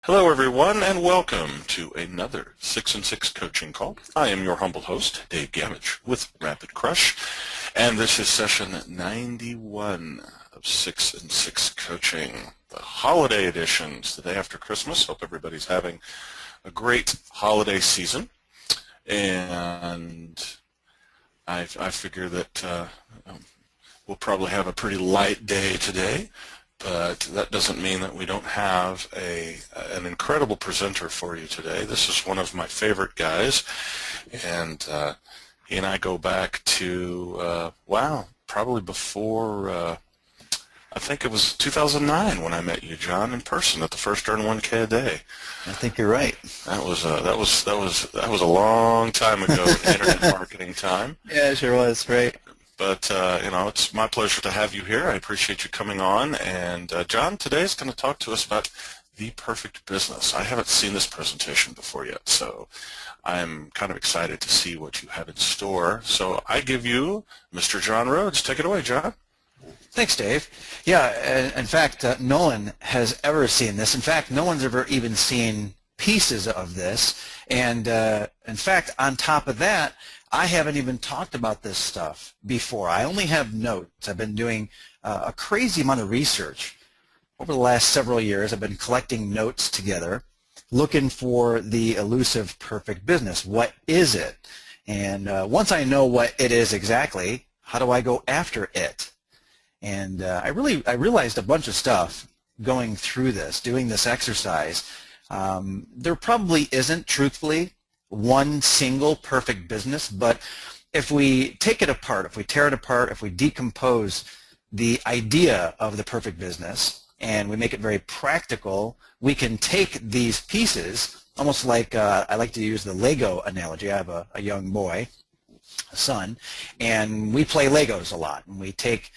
Hello everyone and welcome to another 6 and 6 coaching call. I am your humble host, Dave Gamage with Rapid Crush, and this is session 91 of 6 and 6 coaching, the holiday editions, the day after Christmas. Hope everybody's having a great holiday season, and I figure that we'll probably have a pretty light day today. But that doesn't mean that we don't have an incredible presenter for you today. This is one of my favorite guys, and he and I go back to, probably before, I think it was 2009 when I met you, John, in person at the first Earn 1K a day. I think you're right. That was a long time ago in internet marketing time. Yeah, it sure was, right. But, it's my pleasure to have you here. I appreciate you coming on. And, John, today is going to talk to us about the perfect business. I haven't seen this presentation before yet, so I'm kind of excited to see what you have in store. So I give you Mr. John Rhodes. Take it away, John. Thanks, Dave. Yeah, in fact, no one has ever seen this. In fact, no one's ever even seen pieces of this. And, in fact, on top of that, I haven't even talked about this stuff before. I only have notes. I've been doing a crazy amount of research over the last several years. I've been collecting notes together, looking for the elusive perfect business. What is it? And once I know what it is exactly, how do I go after it? And I realized a bunch of stuff going through this, doing this exercise. There probably isn't, truthfully, one single perfect business, but if we take it apart, if we tear it apart, if we decompose the idea of the perfect business and we make it very practical, we can take these pieces, almost like I like to use the Lego analogy. I have a young boy, a son, and we play Legos a lot, and we take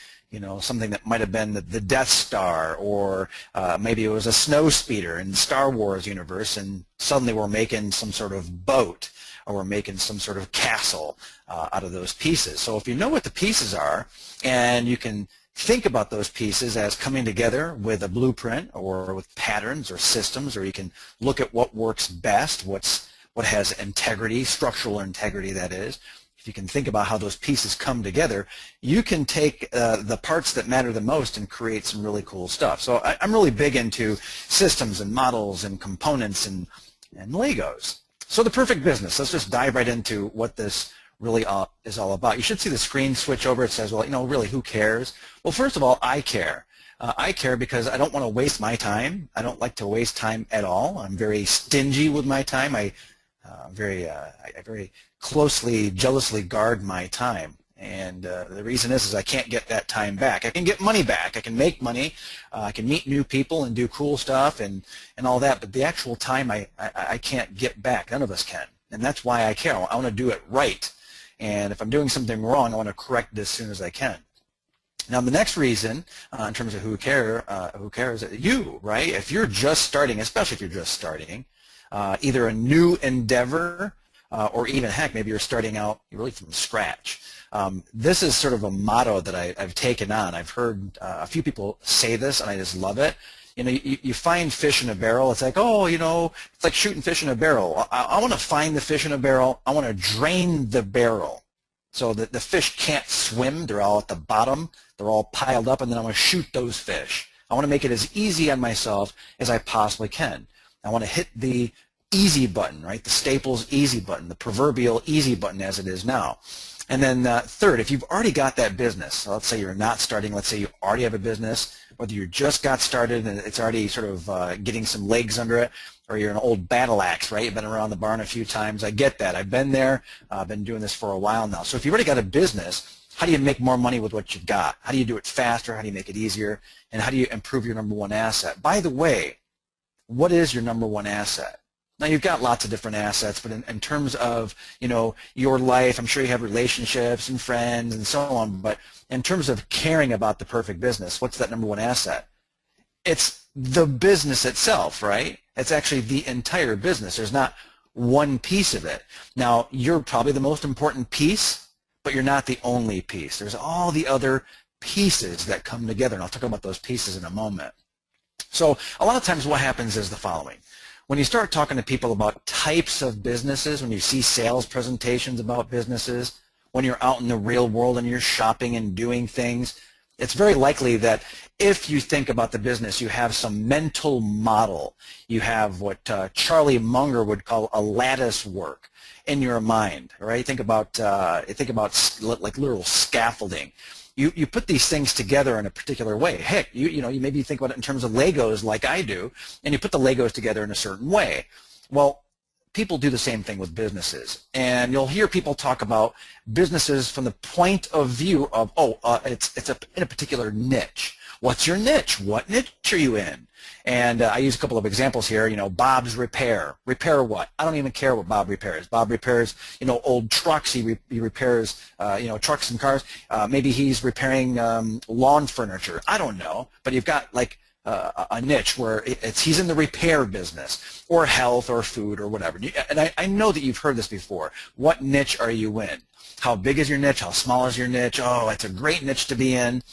something that might have been the Death Star, or maybe it was a snow speeder in the Star Wars universe, and suddenly we're making some sort of boat, or we're making some sort of castle out of those pieces. So if you know what the pieces are, and you can think about those pieces as coming together with a blueprint, or with patterns or systems, or you can look at what works best, what has integrity, structural integrity that is. If you can think about how those pieces come together, you can take the parts that matter the most and create some really cool stuff. So I'm really big into systems and models and components and Legos. So the perfect business, let's just dive right into what this really is all about. You should see the screen switch over. It says, well, really, who cares? Well, first of all, I care. I care because I don't want to waste my time. I don't like to waste time at all. I'm very stingy with my time. I very closely, jealously guard my time, and the reason is I can't get that time back. I can get money back. I can make money. I can meet new people and do cool stuff and all that, but the actual time I can't get back. None of us can, and that's why I care. I want to do it right, and if I'm doing something wrong, I want to correct it as soon as I can. Now, the next reason, in terms of who cares, you, right? If you're just starting, especially if you're just starting, either a new endeavor, or even, heck, maybe you're starting out really from scratch. This is sort of a motto that I've taken on. I've heard a few people say this, and I just love it. You find fish in a barrel. It's like, it's like shooting fish in a barrel. I want to find the fish in a barrel. I want to drain the barrel so that the fish can't swim. They're all at the bottom. They're all piled up, and then I want to shoot those fish. I want to make it as easy on myself as I possibly can. I want to hit the easy button, right? The Staples easy button, the proverbial easy button as it is now. And then third, if you've already got that business, so let's say you're not starting, let's say you already have a business, whether you just got started and it's already sort of getting some legs under it, or you're an old battle axe, right? You've been around the barn a few times. I get that. I've been there. I've been doing this for a while now. So if you've already got a business, how do you make more money with what you've got? How do you do it faster? How do you make it easier? And how do you improve your number one asset? By the way, what is your number one asset? Now, you've got lots of different assets, but in terms of, your life, I'm sure you have relationships and friends and so on, but in terms of caring about the perfect business, what's that number one asset? It's the business itself, right? It's actually the entire business. There's not one piece of it. Now, you're probably the most important piece, but you're not the only piece. There's all the other pieces that come together, and I'll talk about those pieces in a moment. So a lot of times what happens is the following. When you start talking to people about types of businesses, when you see sales presentations about businesses, when you're out in the real world and you're shopping and doing things, it's very likely that if you think about the business, you have some mental model. You have what Charlie Munger would call a lattice work in your mind, right? Think about like literal scaffolding. You put these things together in a particular way. Heck, you maybe think about it in terms of Legos like I do, and you put the Legos together in a certain way. Well, people do the same thing with businesses, and you'll hear people talk about businesses from the point of view of, it's in a particular niche. What's your niche? What niche are you in? And I use a couple of examples here. Bob's Repair. Repair what? I don't even care what Bob repairs. Bob repairs, old trucks. He repairs, trucks and cars. Maybe he's repairing lawn furniture. I don't know. But you've got like a niche where he's in the repair business, or health, or food, or whatever. And I know that you've heard this before. What niche are you in? How big is your niche? How small is your niche? Oh, it's a great niche to be in.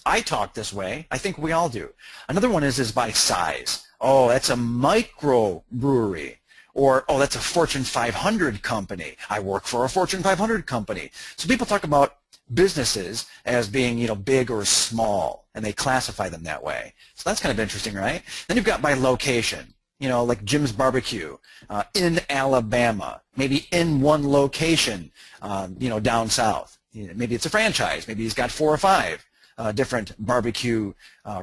I talk this way. I think we all do. Another one is by size. Oh, that's a micro brewery. Or, oh, that's a Fortune 500 company. I work for a Fortune 500 company. So people talk about businesses as being, big or small, and they classify them that way. So that's kind of interesting, right? Then you've got by location. Like Jim's Barbecue in Alabama, maybe in one location, down south. Maybe it's a franchise. Maybe he's got 4 or 5. Different barbecue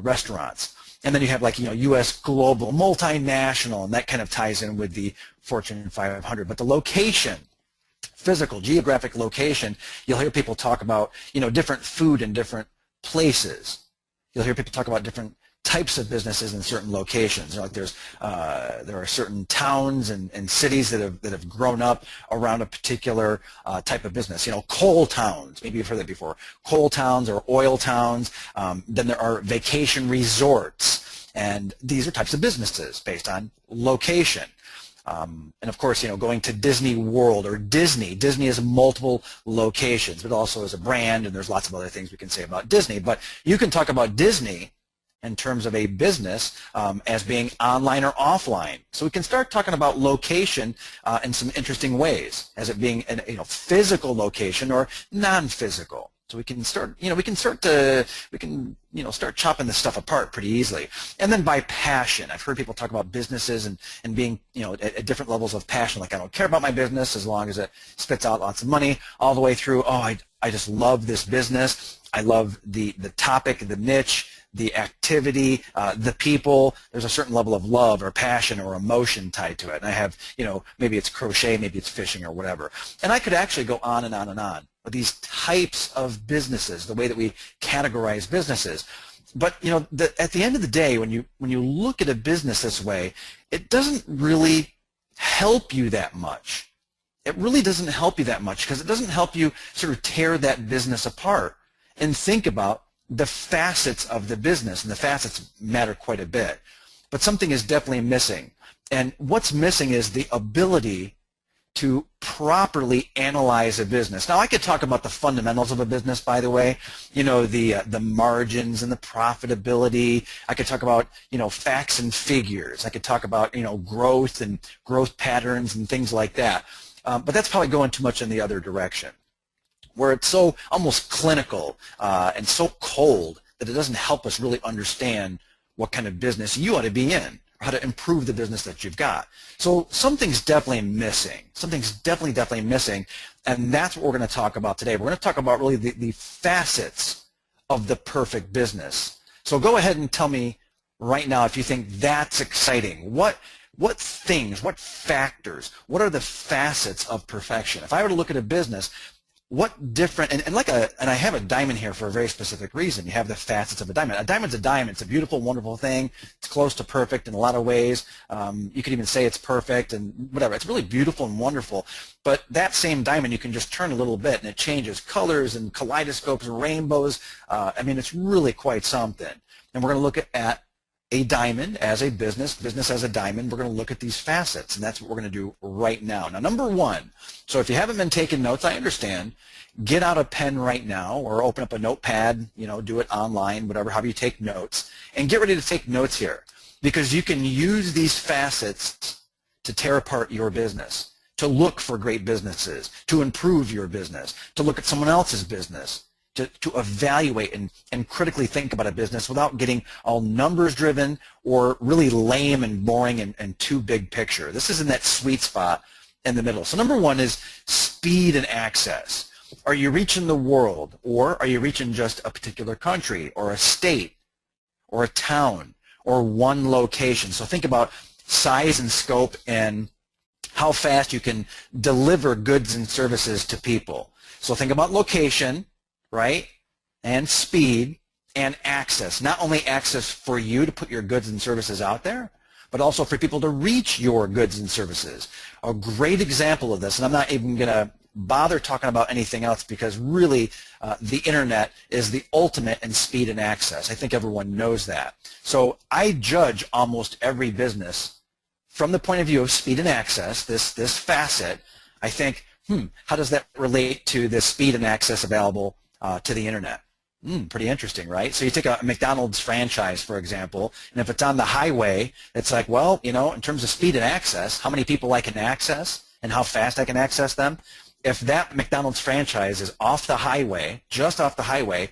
restaurants. And then you have like, U.S. global, multinational, and that kind of ties in with the Fortune 500. But the location, physical, geographic location, you'll hear people talk about, different food in different places. You'll hear people talk about different types of businesses in certain locations. Like there are certain towns and cities that have grown up around a particular type of business. Coal towns. Maybe you've heard that before. Coal towns or oil towns. Then there are vacation resorts, and these are types of businesses based on location. And of course, going to Disney World or Disney. Disney has multiple locations, but also as a brand, and there's lots of other things we can say about Disney. But you can talk about Disney in terms of a business as being online or offline. So we can start talking about location in some interesting ways, as it being a physical location or non-physical. So we can start, start chopping this stuff apart pretty easily. And then by passion, I've heard people talk about businesses and being, at different levels of passion. Like, I don't care about my business as long as it spits out lots of money, all the way through, I just love this business. I love the topic, the niche, the activity, the people. There's a certain level of love or passion or emotion tied to it. And I have, maybe it's crochet, maybe it's fishing or whatever. And I could actually go on and on and on with these types of businesses, the way that we categorize businesses. But, at the end of the day, when you look at a business this way, it doesn't really help you that much. It really doesn't help you that much, because it doesn't help you sort of tear that business apart and think about the facets of the business, and the facets matter quite a bit. But something is definitely missing. And what's missing is the ability to properly analyze a business. Now, I could talk about the fundamentals of a business, by the way, the margins and the profitability. I could talk about, facts and figures. I could talk about, growth and growth patterns and things like that. But that's probably going too much in the other direction, where it's so almost clinical and so cold that it doesn't help us really understand what kind of business you ought to be in, or how to improve the business that you've got. So something's definitely missing. Something's definitely missing, and that's what we're going to talk about today. We're going to talk about really the facets of the perfect business. So go ahead and tell me right now if you think that's exciting. What things, what factors, what are the facets of perfection? If I were to look at a business, what different, and I have a diamond here for a very specific reason. You have the facets of a diamond. A diamond's a diamond. It's a beautiful, wonderful thing. It's close to perfect in a lot of ways. You could even say it's perfect and whatever. It's really beautiful and wonderful. But that same diamond, you can just turn a little bit and it changes colors and kaleidoscopes and rainbows. It's really quite something. And we're going to look at a diamond as a business as a diamond. We're going to look at these facets, and that's what we're going to do right now. Now, number one, so if you haven't been taking notes, I understand, get out a pen right now or open up a notepad, do it online, whatever, however you take notes, and get ready to take notes here. because you can use these facets to tear apart your business, to look for great businesses, to improve your business, to look at someone else's business, to evaluate and critically think about a business without getting all numbers driven or really lame and boring and too big picture. This is in that sweet spot in the middle. So number one is speed and access. Are you reaching the world, or are you reaching just a particular country or a state or a town or one location? So think about size and scope and how fast you can deliver goods and services to people. So think about location, right, and speed and access. Not only access for you to put your goods and services out there, but also for people to reach your goods and services. A great example of this, and I'm not even going to bother talking about anything else because really the internet is the ultimate in speed and access. I think everyone knows that. So I judge almost every business from the point of view of speed and access, this facet. I think, how does that relate to the speed and access available to the internet? Pretty interesting, right? So you take a McDonald's franchise, for example, and if it's on the highway, it's like, well, you know, in terms of speed and access, how many people I can access and how fast I can access them. If that McDonald's franchise is off the highway, just off the highway,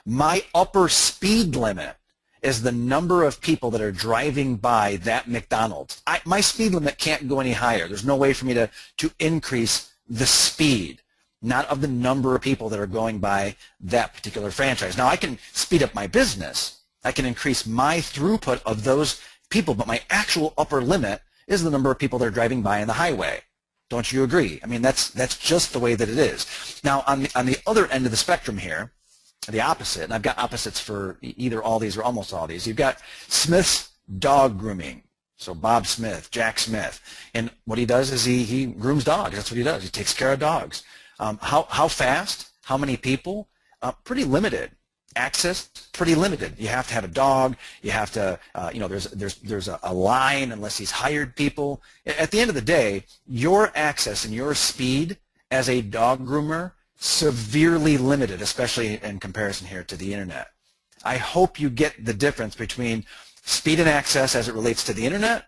my upper speed limit is the number of people that are driving by that McDonald's. My speed limit can't go any higher. There's no way for me to increase the speed, not of the number of people that are going by that particular franchise. Now, I can speed up my business. I can increase my throughput of those people, but my actual upper limit is the number of people that are driving by on the highway. Don't you agree? I mean, that's just the way that it is. Now, on the other end of the spectrum here, the opposite, and I've got opposites for either all these or almost all these. You've got Smith's Dog Grooming. So Bob Smith, Jack Smith, and what he does is he grooms dogs. That's what he does. He takes care of dogs. How fast? How many people? Pretty limited. Access, pretty limited. You have to have a dog. You have to, there's a line unless he's hired people. At the end of the day, your access and your speed as a dog groomer severely limited, especially in comparison here to the internet. I hope you get the difference between speed and access as it relates to the internet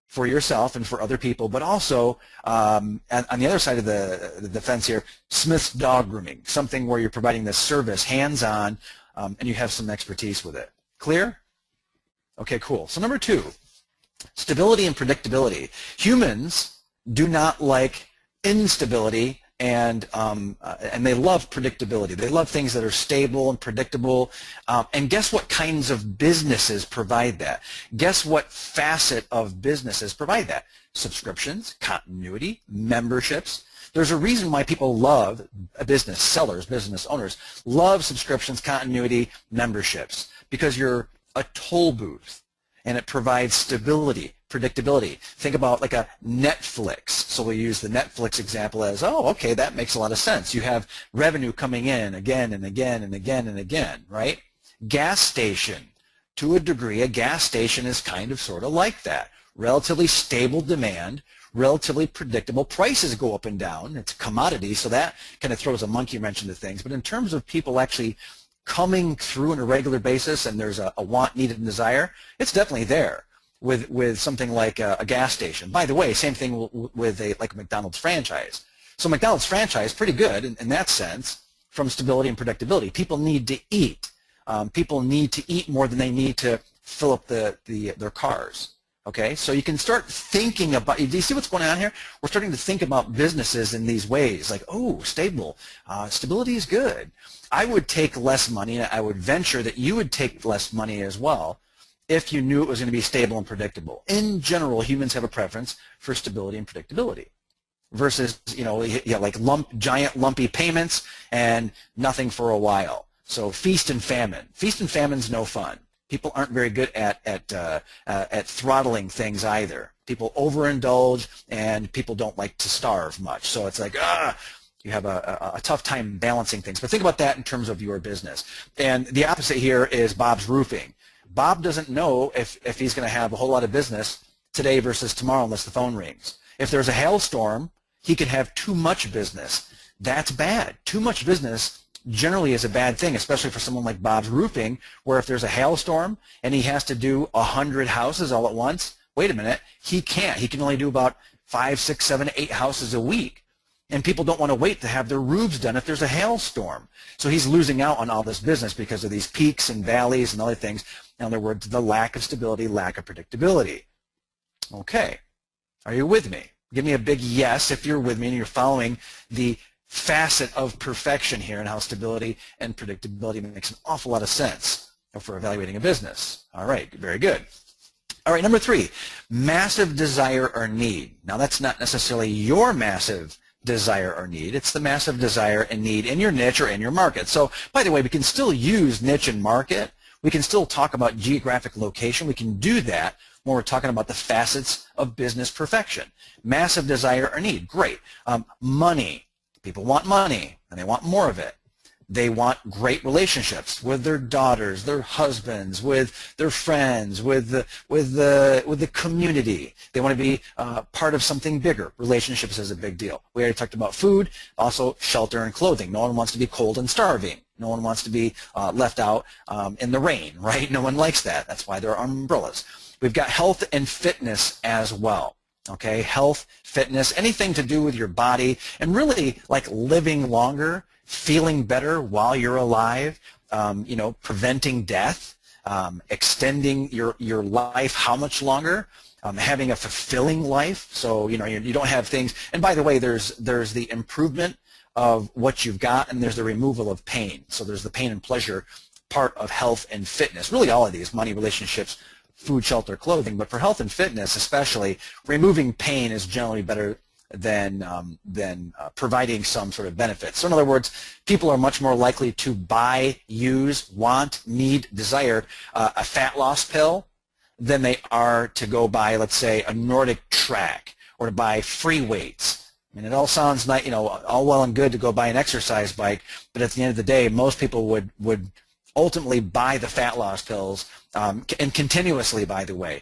for yourself and for other people, but also on the other side of the fence here, Smith's Dog Grooming, something where you're providing this service hands-on and you have some expertise with it. Clear? Okay, cool. So number two, stability and predictability. Humans do not like instability, and they love predictability. They love things that are stable and predictable. And guess what kinds of businesses provide that? Guess what facet of businesses provide that? Subscriptions, continuity, memberships. There's a reason why people love business sellers, business owners, love subscriptions, continuity, memberships, because you're a toll booth and it provides stability, predictability. Think about like a Netflix. So we use the Netflix example as, oh, okay, that makes a lot of sense. You have revenue coming in again and again and again and again, right? Gas station. To a degree, a gas station is kind of sort of like that. Relatively stable demand, relatively predictable. Prices go up and down. It's a commodity, so that kind of throws a monkey wrench into things. But in terms of people actually coming through on a regular basis and there's a want, need, and desire, it's definitely there with something like a gas station. By the way, same thing with a McDonald's franchise. So McDonald's franchise, pretty good in that sense from stability and predictability. People need to eat. People need to eat more than they need to fill up their cars. Okay, so you can start thinking about, do you see what's going on here? We're starting to think about businesses in these ways, like, oh, stability is good. I would take less money, and I would venture that you would take less money as well if you knew it was going to be stable and predictable. In general, humans have a preference for stability and predictability versus, like giant lumpy payments and nothing for a while. So feast and famine. Feast and famine's no fun. People aren't very good at throttling things either. People overindulge, and people don't like to starve much. So it's like, you have a tough time balancing things. But think about that in terms of your business. And the opposite here is Bob's Roofing. Bob doesn't know if he's going to have a whole lot of business today versus tomorrow unless the phone rings. If there's a hailstorm, he could have too much business. That's bad. Too much business generally is a bad thing, especially for someone like Bob's Roofing, where if there's a hailstorm and he has to do 100 houses all at once, wait a minute, he can't. He can only do about 5, 6, 7, 8 houses a week. And people don't want to wait to have their roofs done if there's a hailstorm. So he's losing out on all this business because of these peaks and valleys and other things. In other words, the lack of stability, lack of predictability. Okay, are you with me? Give me a big yes if you're with me and you're following the facet of perfection here and how stability and predictability makes an awful lot of sense for evaluating a business. All right, very good. All right, number 3, massive desire or need. Now that's not necessarily your massive desire or need. It's the massive desire and need in your niche or in your market. So, by the way, we can still use niche and market. We can still talk about geographic location. We can do that when we're talking about the facets of business perfection. Massive desire or need, great. Money. People want money, and they want more of it. They want great relationships with their daughters, their husbands, with their friends, with the community. They want to be part of something bigger. Relationships is a big deal. We already talked about food, also shelter and clothing. No one wants to be cold and starving. No one wants to be left out in the rain, right? No one likes that. That's why there are umbrellas. We've got health and fitness as well. Okay, health, fitness, anything to do with your body, and really like living longer, feeling better while you're alive, preventing death, extending your life how much longer, having a fulfilling life. So you don't have things. And by the way, there's the improvement of what you've got, and there's the removal of pain. So there's the pain and pleasure part of health and fitness. Really, all of these: money, relationships, food, shelter, clothing. But for health and fitness especially, removing pain is generally better than providing some sort of benefit. So in other words, people are much more likely to buy, use, want, need, desire a fat loss pill than they are to go buy, let's say, a Nordic track or to buy free weights. I mean, it all sounds nice, all well and good to go buy an exercise bike, but at the end of the day, most people would ultimately buy the fat loss pills, and continuously, by the way.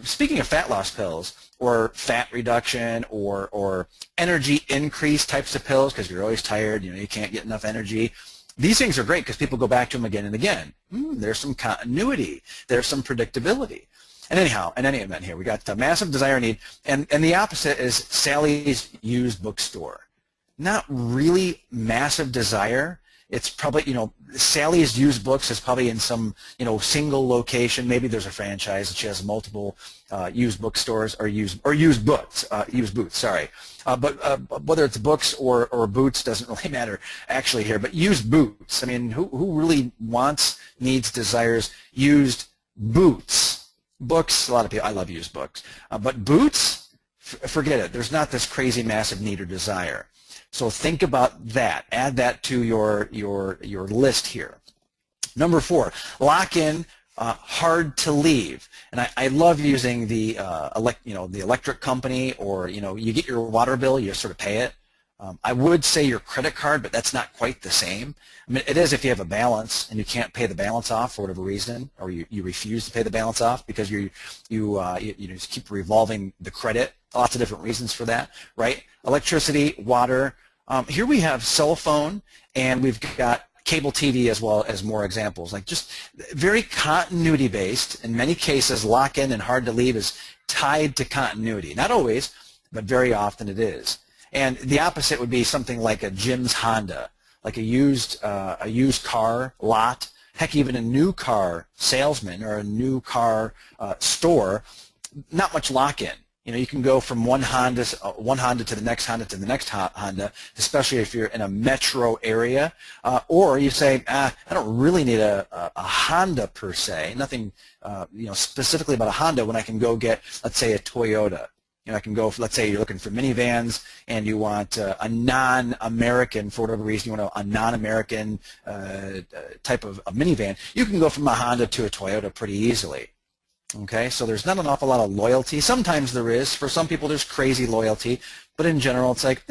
Speaking of fat loss pills, or fat reduction, or energy increase types of pills, because you're always tired, you can't get enough energy. These things are great because people go back to them again and again. There's some continuity. There's some predictability. And anyhow, in any event here, we got the massive desire need, and the opposite is Sally's used bookstore. Not really massive desire. It's probably, Sally's used books is probably in some, single location. Maybe there's a franchise that she has multiple used bookstores or used boots. Sorry. But whether it's books or boots doesn't really matter actually here. But used boots. I mean, who really wants, needs, desires used boots? Books, a lot of people, I love used books. But boots, forget it. There's not this crazy massive need or desire. So think about that. Add that to your list here. Number 4, lock in, hard to leave. And I love using the the electric company, or you get your water bill, you just sort of pay it. I would say your credit card, but that's not quite the same. I mean, it is if you have a balance and you can't pay the balance off for whatever reason, or you refuse to pay the balance off because you just keep revolving the credit. Lots of different reasons for that, right? Electricity, water. Here we have cell phone, and we've got cable TV as well as more examples. Like just very continuity based. In many cases, lock in and hard to leave is tied to continuity. Not always, but very often it is. And the opposite would be something like a Jim's Honda, like a used car lot, heck, even a new car salesman or a new car store. Not much lock-in. You can go from one Honda to the next Honda to the next Honda, especially if you're in a metro area, or you say, I don't really need a Honda per se, nothing specifically about a Honda, when I can go get, let's say, a Toyota. I can go, let's say you're looking for minivans and you want a non-American, for whatever reason, you want a non-American type of minivan. You can go from a Honda to a Toyota pretty easily. Okay, so there's not an awful lot of loyalty. Sometimes there is. For some people, there's crazy loyalty, but in general, it's like,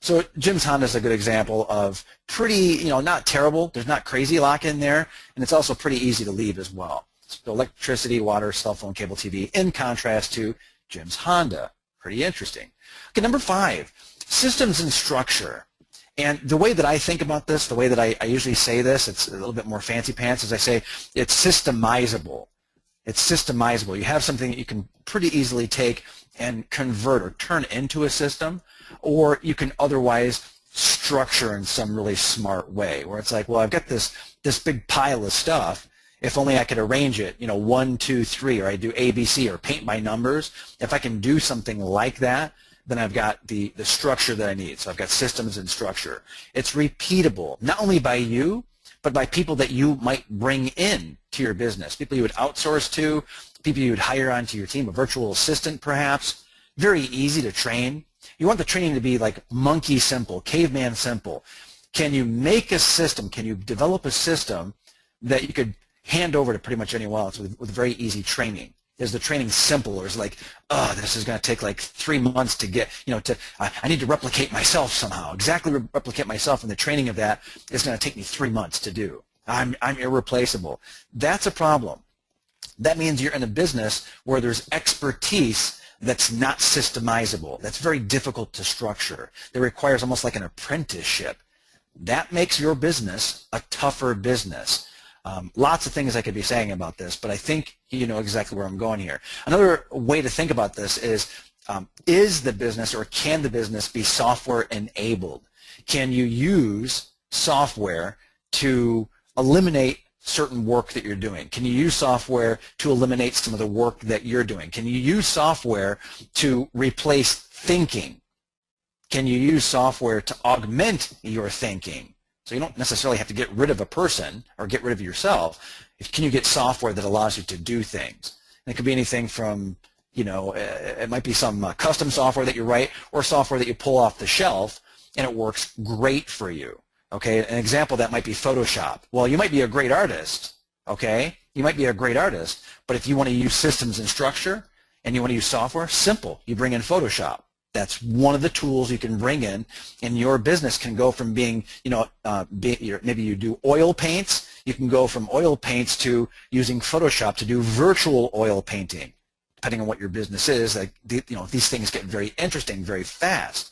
So Jim's Honda is a good example of pretty, not terrible. There's not crazy lock-in there, and it's also pretty easy to leave as well. So electricity, water, cell phone, cable TV, in contrast to Jim's Honda. Pretty interesting. Okay, number 5, systems and structure. And the way that I think about this, the way that I usually say this, it's a little bit more fancy pants, is I say it's systemizable. It's systemizable. You have something that you can pretty easily take and convert or turn into a system, or you can otherwise structure in some really smart way, where it's like, well, I've got this big pile of stuff. If only I could arrange it, 1, 2, 3, or I do ABC or paint by numbers. If I can do something like that, then I've got the structure that I need. So I've got systems and structure. It's repeatable, not only by you, but by people that you might bring in to your business, people you would outsource to, people you would hire onto your team, a virtual assistant perhaps. Very easy to train. You want the training to be like monkey simple, caveman simple. Can you make a system, can you develop a system that you could hand over to pretty much anyone else with very easy training? Is the training simple, or is it like, oh, this is going to take like 3 months to get, I need to replicate myself somehow, exactly replicate myself, and the training of that is going to take me 3 months to do. I'm irreplaceable. That's a problem. That means you're in a business where there's expertise that's not systemizable, that's very difficult to structure, that requires almost like an apprenticeship. That makes your business a tougher business. Lots of things I could be saying about this, but I think you know exactly where I'm going here. Another way to think about this is the business, or can the business be software enabled? Can you use software to eliminate certain work that you're doing? Can you use software to eliminate some of the work that you're doing? Can you use software to replace thinking? Can you use software to augment your thinking? So you don't necessarily have to get rid of a person or get rid of yourself. Can you get software that allows you to do things? And it could be anything from, it might be some custom software that you write, or software that you pull off the shelf and it works great for you. Okay, an example of that might be Photoshop. Well, you might be a great artist, okay? You might be a great artist, but if you want to use systems and structure and you want to use software, simple. You bring in Photoshop. That's one of the tools you can bring in, and your business can go from being, maybe you do oil paints. You can go from oil paints to using Photoshop to do virtual oil painting, depending on what your business is. Like, these things get very interesting very fast.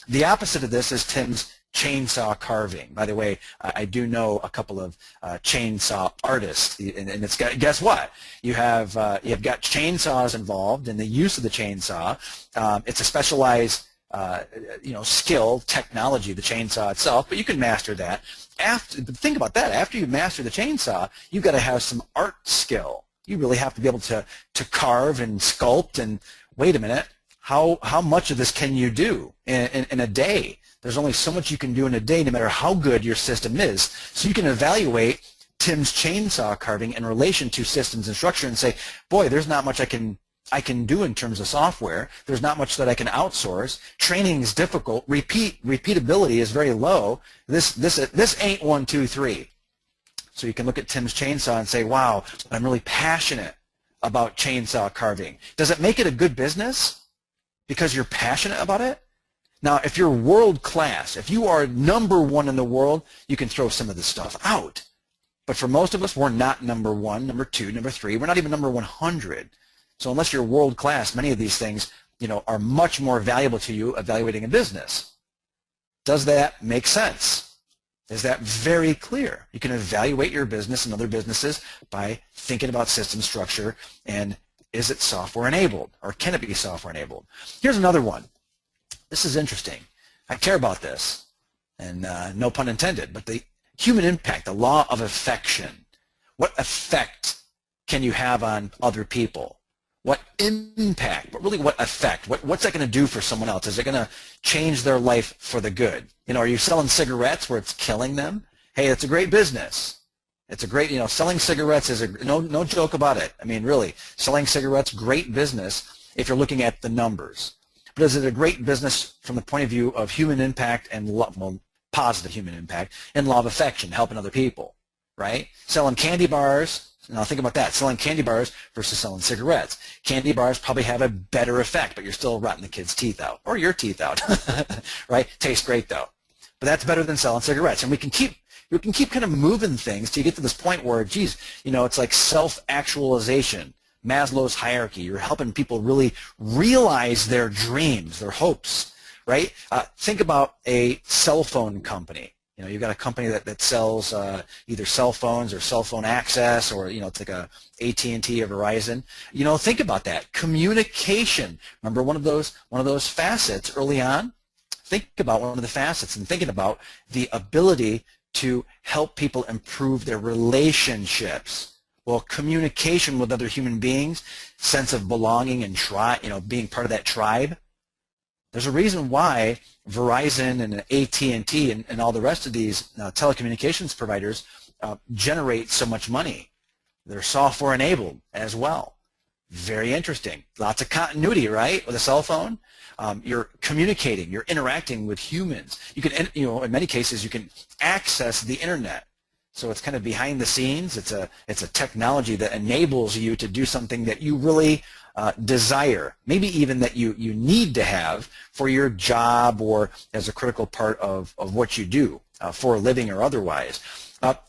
The opposite of this is Tim's chainsaw carving. By the way, I do know a couple of chainsaw artists, and it's got, guess what? You've got chainsaws involved in the use of the chainsaw. It's a specialized skill, technology, the chainsaw itself, but you can master that. Think about that. After you master the chainsaw, you've got to have some art skill. You really have to be able to carve and sculpt. And wait a minute, how much of this can you do in a day? There's only so much you can do in a day, no matter how good your system is. So you can evaluate Tim's chainsaw carving in relation to systems and structure and say, boy, there's not much I can do in terms of software. There's not much that I can outsource. Training is difficult. Repeatability is very low. This ain't 1, 2, 3. So you can look at Tim's chainsaw and say, wow, I'm really passionate about chainsaw carving. Does it make it a good business because you're passionate about it? Now, if you're world class, if you are #1 in the world, you can throw some of this stuff out. But for most of us, we're not #1, #2, #3. We're not even number 100. So unless you're world class, many of these things, are much more valuable to you evaluating a business. Does that make sense? Is that very clear? You can evaluate your business and other businesses by thinking about system structure and is it software enabled, or can it be software enabled? Here's another one. This is interesting. I care about this, and no pun intended, but the human impact, the law of affection. What effect can you have on other people? What impact, but really what effect? What's that going to do for someone else? Is it going to change their life for the good? Are you selling cigarettes where it's killing them? Hey, it's a great business. It's a great, selling cigarettes is no joke about it. I mean, really, selling cigarettes, great business if you're looking at the numbers. But is it a great business from the point of view of human impact and positive human impact and law of affection, helping other people, right? Selling candy bars, now think about that, selling candy bars versus selling cigarettes. Candy bars probably have a better effect, but you're still rotting the kid's teeth out, or your teeth out, right? Tastes great though. But that's better than selling cigarettes. And we can keep kind of moving things till you get to this point where, geez, it's like self-actualization. Maslow's hierarchy. You're helping people really realize their dreams, their hopes, right? Think about a cell phone company. You've got a company that sells either cell phones or cell phone access, or it's like a AT&T or Verizon. Think about that communication. Remember one of those facets early on. Think about one of the facets and thinking about the ability to help people improve their relationships. Well, communication with other human beings, sense of belonging and being part of that tribe. There's a reason why Verizon and AT&T and all the rest of these telecommunications providers generate so much money. They're software enabled as well. Very interesting. Lots of continuity, right? With a cell phone, you're communicating, you're interacting with humans. You can, in many cases, you can access the internet. So it's kind of behind the scenes. It's a technology that enables you to do something that you really desire, maybe even that you need to have for your job or as a critical part of what you do for a living or otherwise.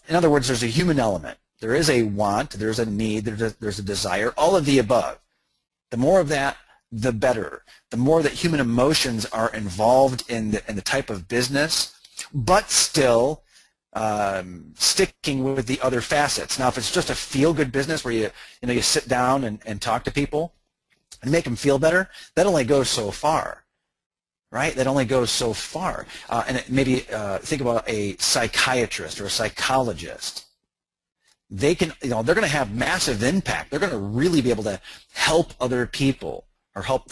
In other words, there's a human element. There is a want, there's a need, there's a desire, all of the above. The more of that, the better. The more that human emotions are involved in the type of business, but still sticking with the other facets. Now, if it's just a feel-good business where you sit down and talk to people and make them feel better, that only goes so far, right? That only goes so far. And maybe think about a psychiatrist or a psychologist. They can, they're going to have massive impact. They're going to really be able to help other people or help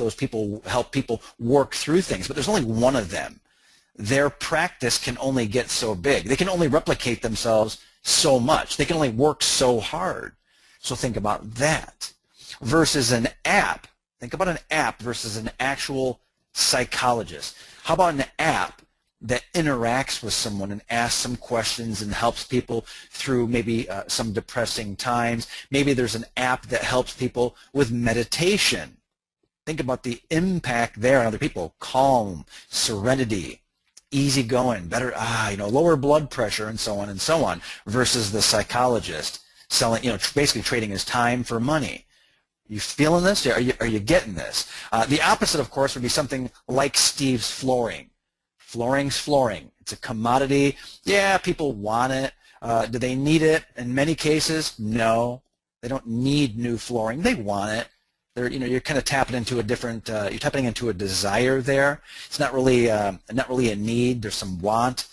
people work through things. But there's only one of them. Their practice can only get so big. They can only replicate themselves so much. They can only work so hard. So think about that. Versus an app. Think about an app versus an actual psychologist. How about an app that interacts with someone and asks some questions and helps people through maybe some depressing times? Maybe there's an app that helps people with meditation. Think about the impact there on other people. Calm, serenity, easygoing, better, lower blood pressure, and so on, versus the psychologist selling, basically trading his time for money. You feeling this? Are you getting this? The opposite, of course, would be something like Steve's flooring. Flooring's flooring. It's a commodity. Yeah, people want it. Do they need it? In many cases, no. They don't need new flooring. They want it. You're kind of tapping into a different. You're tapping into a desire there. It's not really a need. There's some want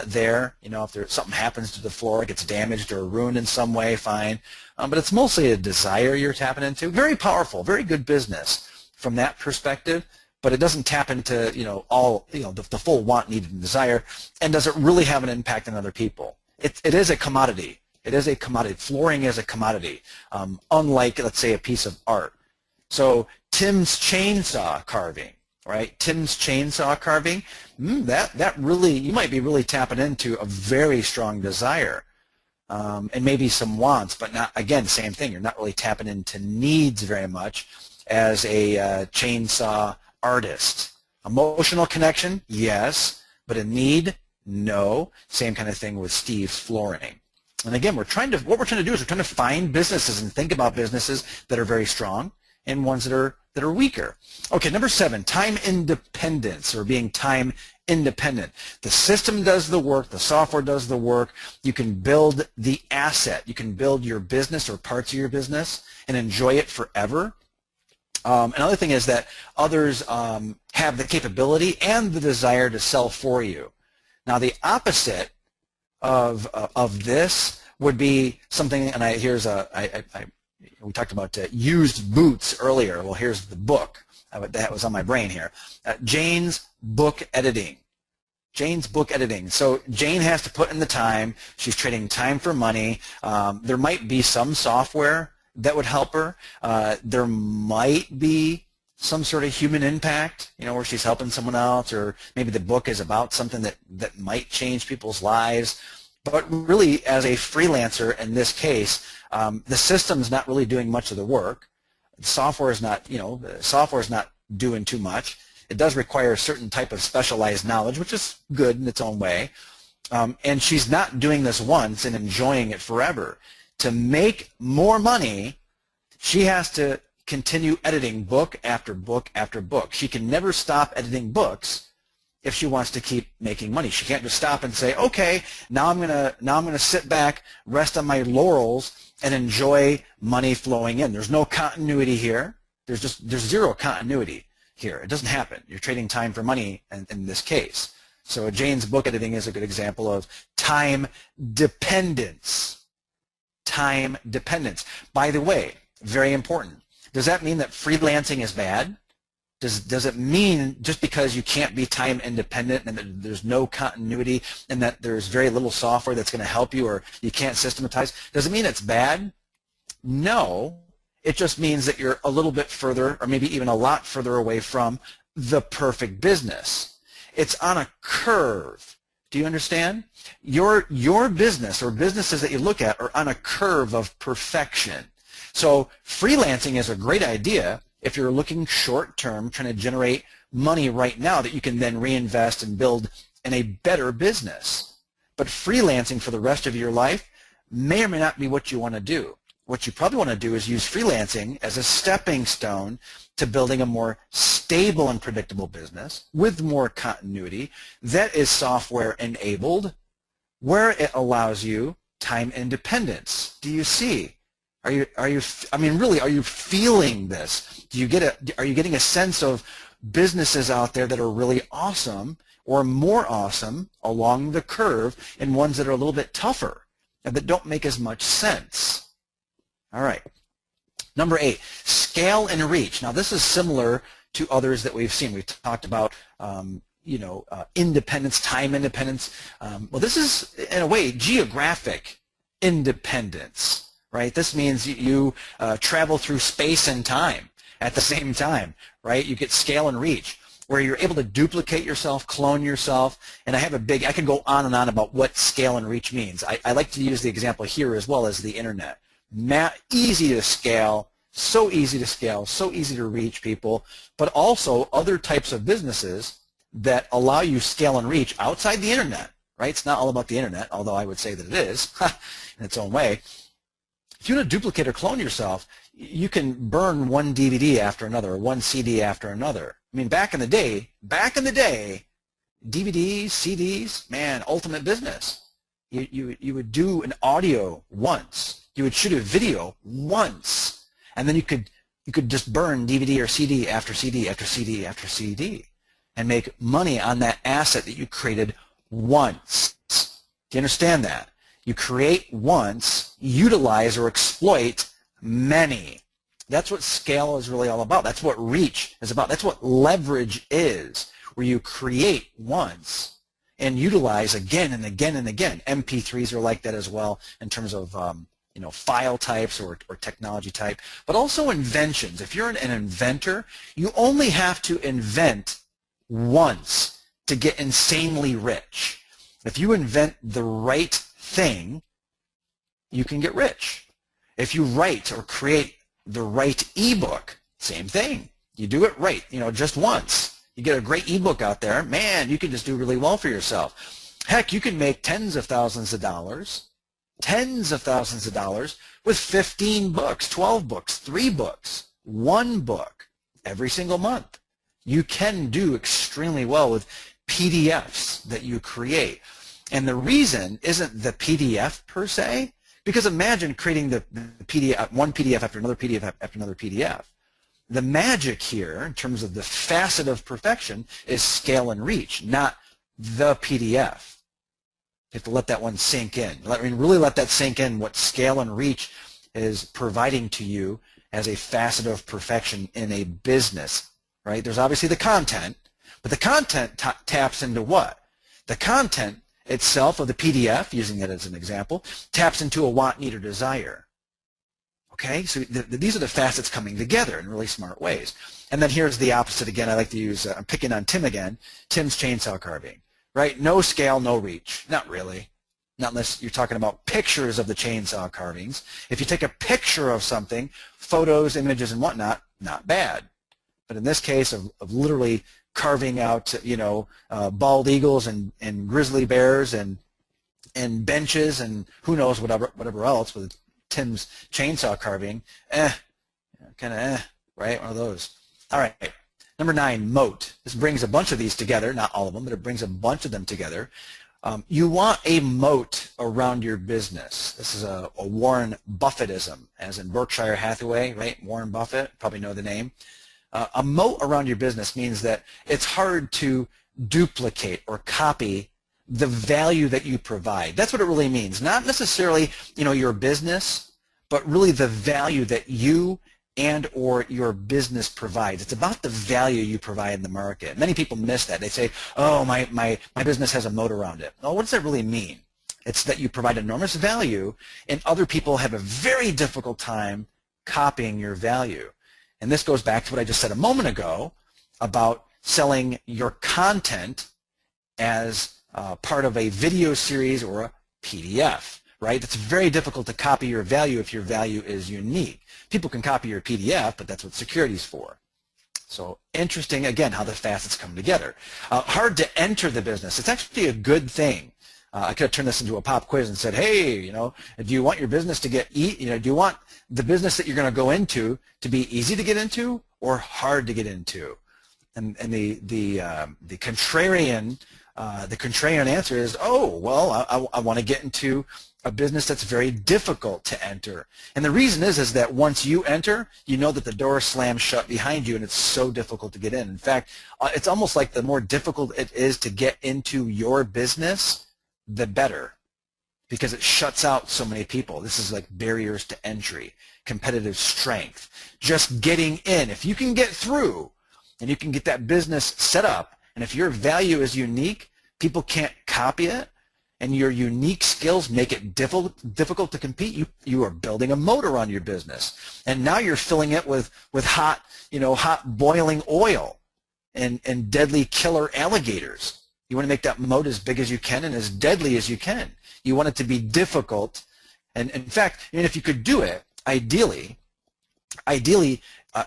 there. If something happens to the floor, it gets damaged or ruined in some way, fine. But it's mostly a desire you're tapping into. Very powerful, very good business from that perspective. But it doesn't tap into the full want, need, and desire. And does it really have an impact on other people? It is a commodity. It is a commodity. Flooring is a commodity, unlike, let's say, a piece of art. So Tim's chainsaw carving, right? Tim's chainsaw carving, that really, you might be really tapping into a very strong desire, and maybe some wants, but not, again, same thing. You're not really tapping into needs very much as a chainsaw artist. Emotional connection, yes, but a need, no. Same kind of thing with Steve's flooring. And again, what we're trying to do is we're trying to find businesses and think about businesses that are very strong and ones that are weaker. Okay, number 7, time independence, or being time independent. The system does the work, the software does the work. You can build the asset. You can build your business or parts of your business and enjoy it forever. Another thing is that others have the capability and the desire to sell for you. Now, the opposite of this would be something, and we talked about used boots earlier. Well, here's the book. That was on my brain here. Jane's book editing. Jane's book editing. So Jane has to put in the time. She's trading time for money. There might be some software that would help her. There might be some sort of human impact, where she's helping someone else, or maybe the book is about something that might change people's lives. But really, as a freelancer in this case, the system's not really doing much of the work. The software is not, doing too much. It does require a certain type of specialized knowledge, which is good in its own way. And she's not doing this once and enjoying it forever. To make more money, she has to continue editing book after book after book. She can never stop editing books if she wants to keep making money. She can't just stop and say, okay, now I'm gonna sit back, rest on my laurels, and enjoy money flowing in. There's no continuity here. There's zero continuity here. It doesn't happen. You're trading time for money in this case. So Jane's book editing is a good example of time dependence. Time dependence. By the way, very important. Does that mean that freelancing is bad? Does it mean just because you can't be time independent and that there's no continuity and that there's very little software that's going to help you or you can't systematize, does it mean it's bad? No. It just means that you're a little bit further or maybe even a lot further away from the perfect business. It's on a curve. Do you understand? Your business or businesses that you look at are on a curve of perfection. So freelancing is a great idea if you're looking short term, trying to generate money right now that you can then reinvest and build in a better business. But freelancing for the rest of your life may or may not be what you want to do. What you probably want to do is use freelancing as a stepping stone to building a more stable and predictable business with more continuity that is software enabled, where it allows you time independence. Do you see? Are you I mean, really, are you feeling this? Are you getting a sense of businesses out there that are really awesome or more awesome along the curve and ones that are a little bit tougher and that don't make as much sense? All right. Number 8, scale and reach. Now this is similar to others that we've seen. We've talked about independence, time independence. Well, this is in a way geographic independence, right? This means you travel through space and time at the same time, right? You get scale and reach, where you're able to duplicate yourself, clone yourself, and I could go on and on about what scale and reach means. I like to use the example here as well as the internet. Easy to scale, so easy to scale, so easy to reach people, but also other types of businesses that allow you scale and reach outside the internet, right? It's not all about the internet, although I would say that it is in its own way. If you want to duplicate or clone yourself, you can burn one DVD after another, or one CD after another. I mean, back in the day, DVDs, CDs, man, ultimate business. You would do an audio once. You would shoot a video once, and then you could just burn DVD or CD after CD after CD after CD and make money on that asset that you created once. Do you understand that? You create once, utilize or exploit many. That's what scale is really all about. That's what reach is about. That's what leverage is, where you create once and utilize again and again and again. MP3s are like that as well in terms of file types or technology type, but also inventions. If you're an inventor, you only have to invent once to get insanely rich. If you invent the right thing, you can get rich. If you write or create the right ebook, same thing. You do it right, just once. You get a great ebook out there, man, you can just do really well for yourself. Heck, you can make tens of thousands of dollars with 15 books, 12 books, 3 books, 1 book every single month. You can do extremely well with PDFs that you create. And the reason isn't the PDF per se, because imagine creating the PDF, one PDF after another PDF after another PDF. The magic here, in terms of the facet of perfection, is scale and reach, not the PDF. You have to let that one sink in. Really let that sink in, what scale and reach is providing to you as a facet of perfection in a business, right? There's obviously the content, but the content taps into what? The content itself of the PDF, using it as an example, taps into a want, need, or desire. Okay, so these are the facets coming together in really smart ways. And then here's the opposite again. I like to use, I'm picking on Tim again, Tim's chainsaw carving, right? No scale, no reach. Not really. Not unless you're talking about pictures of the chainsaw carvings. If you take a picture of something, photos, images, and whatnot, not bad. But in this case of literally carving out, bald eagles and grizzly bears and benches and who knows whatever else with Tim's chainsaw carving, right? One of those. All right. Number 9, moat. This brings a bunch of these together, not all of them, but it brings a bunch of them together. You want a moat around your business. This is a Warren Buffettism, as in Berkshire Hathaway, right? Warren Buffett, probably know the name. A moat around your business means that it's hard to duplicate or copy the value that you provide. That's what it really means. Not necessarily, your business, but really the value that you and or your business provides. It's about the value you provide in the market. Many people miss that. They say, oh, my business has a moat around it. Well, what does that really mean? It's that you provide enormous value and other people have a very difficult time copying your value. And this goes back to what I just said a moment ago about selling your content as part of a video series or a PDF. Right? It's very difficult to copy your value if your value is unique. People can copy your PDF, but that's what security is for. So interesting, again, how the facets come together. Hard to enter the business. It's actually a good thing. I could have turned this into a pop quiz and said, hey, do you want your business to do you want the business that you're going to go into to be easy to get into or hard to get into? And the contrarian answer is, oh, well, I want to get into a business that's very difficult to enter. And the reason is that once you enter, you know that the door slams shut behind you and it's so difficult to get in. In fact, it's almost like the more difficult it is to get into your business, the better, because it shuts out so many people. This is like barriers to entry, competitive strength. Just getting in. If you can get through and you can get that business set up, and if your value is unique, people can't copy it, and your unique skills make it difficult to compete, you are building a moat around your business. And now you're filling it with hot boiling oil and deadly killer alligators. You want to make that moat as big as you can and as deadly as you can. You want it to be difficult. And in fact, if you could do it, ideally,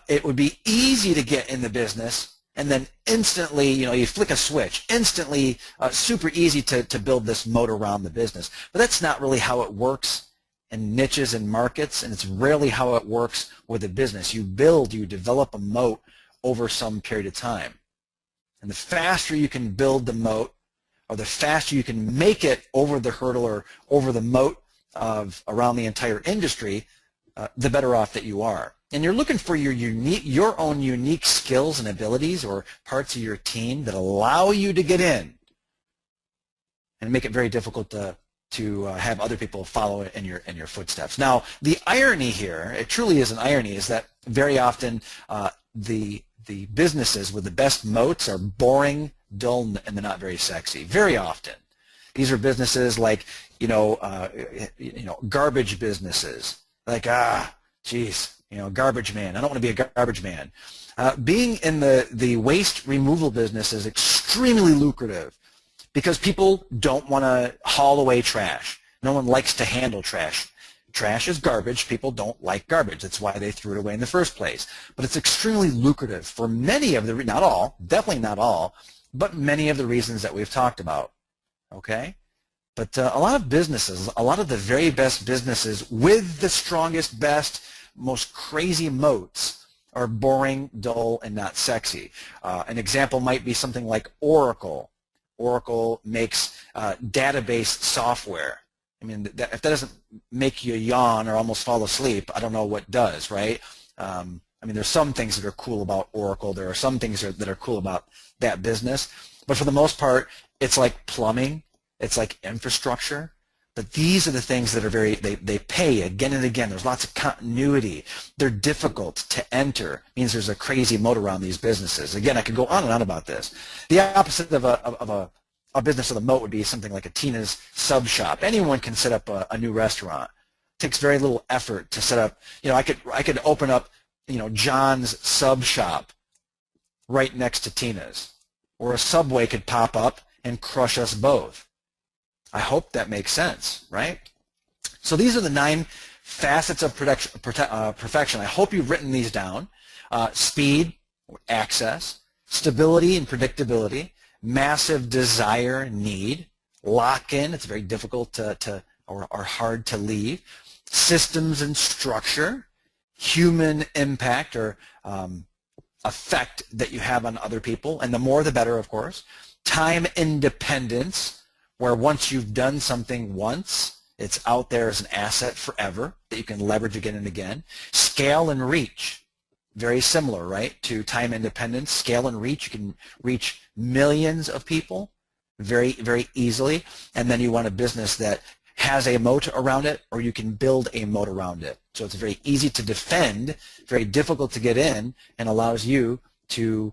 it would be easy to get in the business, and then instantly, you flick a switch, instantly super easy to build this moat around the business. But that's not really how it works in niches and markets, and it's rarely how it works with a business. You develop a moat over some period of time. And the faster you can build the moat, or the faster you can make it over the hurdle or over the moat around the entire industry, the better off that you are. And you're looking for your own unique skills and abilities or parts of your team that allow you to get in and make it very difficult to have other people follow in your footsteps. Now, the irony here, it truly is an irony, is that very often the businesses with the best moats are boring, dull, and they're not very sexy. Very often. These are businesses like, garbage businesses. Like, geez, garbage man. I don't want to be a garbage man. Being in the waste removal business is extremely lucrative because people don't want to haul away trash. No one likes to handle trash. Trash is garbage. People don't like garbage. That's why they threw it away in the first place. But it's extremely lucrative for many of the, not all, definitely not all, but many of the reasons that we've talked about. Okay? But a lot of businesses, a lot of the very best businesses with the strongest, best, most crazy moats are boring, dull, and not sexy. An example might be something like Oracle. Oracle makes database software. I mean, if that doesn't make you yawn or almost fall asleep, I don't know what does, right? I mean, there's some things that are cool about Oracle. There are some things that are cool about that business. But for the most part, it's like plumbing. It's like infrastructure. But these are the things that are they pay again and again. There's lots of continuity. They're difficult to enter. It means there's a crazy moat around these businesses. Again, I could go on and on about this. The opposite of a business with a moat would be something like a Tina's sub shop. Anyone can set up a new restaurant. It takes very little effort to set up. I could open up, John's sub shop right next to Tina's, or a Subway could pop up and crush us both. I hope that makes sense, right? So these are the 9 facets of perfection. I hope you've written these down. Speed, access, stability and predictability, massive desire and need, lock-in, it's very difficult or hard to leave, systems and structure, human impact or effect that you have on other people, and the more the better, of course. Time independence, where once you've done something once, it's out there as an asset forever that you can leverage again and again. Scale and reach, very similar, right, to time independence. Scale and reach, you can reach millions of people very, very easily, and then you want a business that has a moat around it, or you can build a moat around it. So it's very easy to defend, very difficult to get in, and allows you to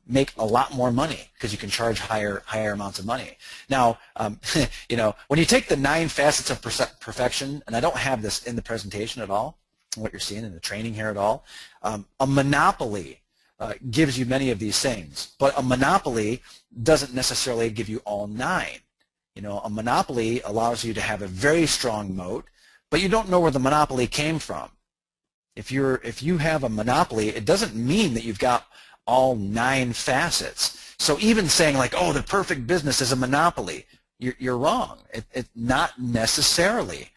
make a lot more money because you can charge higher amounts of money. Now, you know, when you take the 9 facets of perfection, and I don't have this in the presentation at all, what you're seeing in the training here at all, a monopoly gives you many of these things, but a monopoly doesn't necessarily give you all 9. You know, a monopoly allows you to have a very strong moat, but you don't know where the monopoly came from. If you have a monopoly, it doesn't mean that you've got all 9 facets. So even saying like, oh, the perfect business is a monopoly, you're wrong. Not necessarily.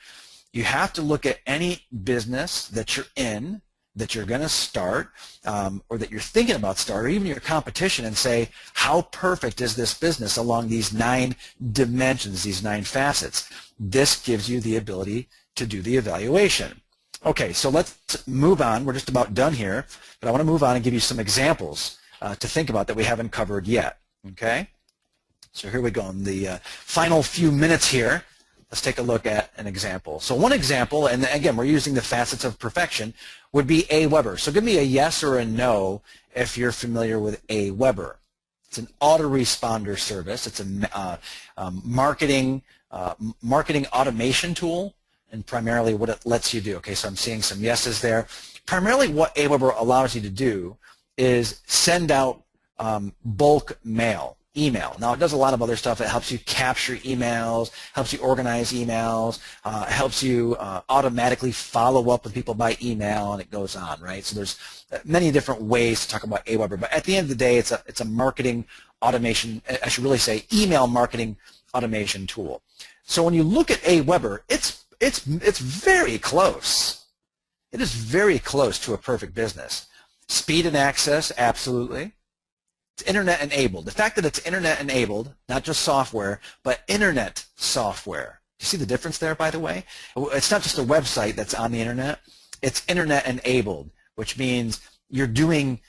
You have to look at any business that you're in, that you're going to start, or that you're thinking about starting, or even your competition, and say, how perfect is this business along these 9 dimensions, these 9 facets? This gives you the ability to do the evaluation. Okay, so let's move on. We're just about done here, but I want to move on and give you some examples to think about that we haven't covered yet. Okay, so here we go. In the final few minutes here, let's take a look at an example. So one example, and again, we're using the facets of perfection, would be AWeber. So give me a yes or a no if you're familiar with AWeber. It's an autoresponder service. It's a marketing automation tool, and primarily what it lets you do. Okay, so I'm seeing some yeses there. Primarily what AWeber allows you to do is send out bulk mail. Email. Now, it does a lot of other stuff. It helps you capture emails, helps you organize emails, helps you automatically follow up with people by email, and it goes on, right? So there's many different ways to talk about AWeber, but at the end of the day, it's a marketing automation, I should really say email marketing automation tool. So when you look at AWeber, it's very close. It is very close to a perfect business. Speed and access, absolutely. It's internet enabled. The fact that it's internet enabled, not just software, but internet software. You see the difference there, by the way? It's not just a website that's on the internet. It's internet enabled, which means you're doing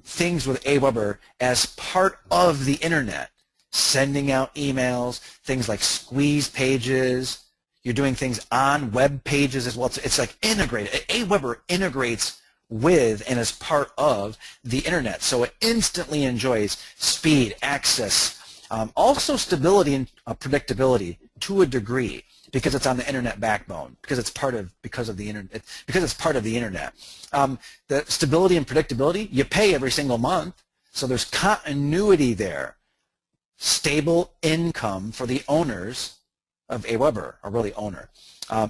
things with AWeber as part of the internet, sending out emails, things like squeeze pages. You're doing things on web pages as well. It's like integrated. AWeber integrates with and as part of the internet. So it instantly enjoys speed, access, also stability and predictability to a degree because it's on the internet backbone, because it's part of the internet. The stability and predictability, you pay every single month, so there's continuity there. Stable income for the owners of AWeber, or really owner.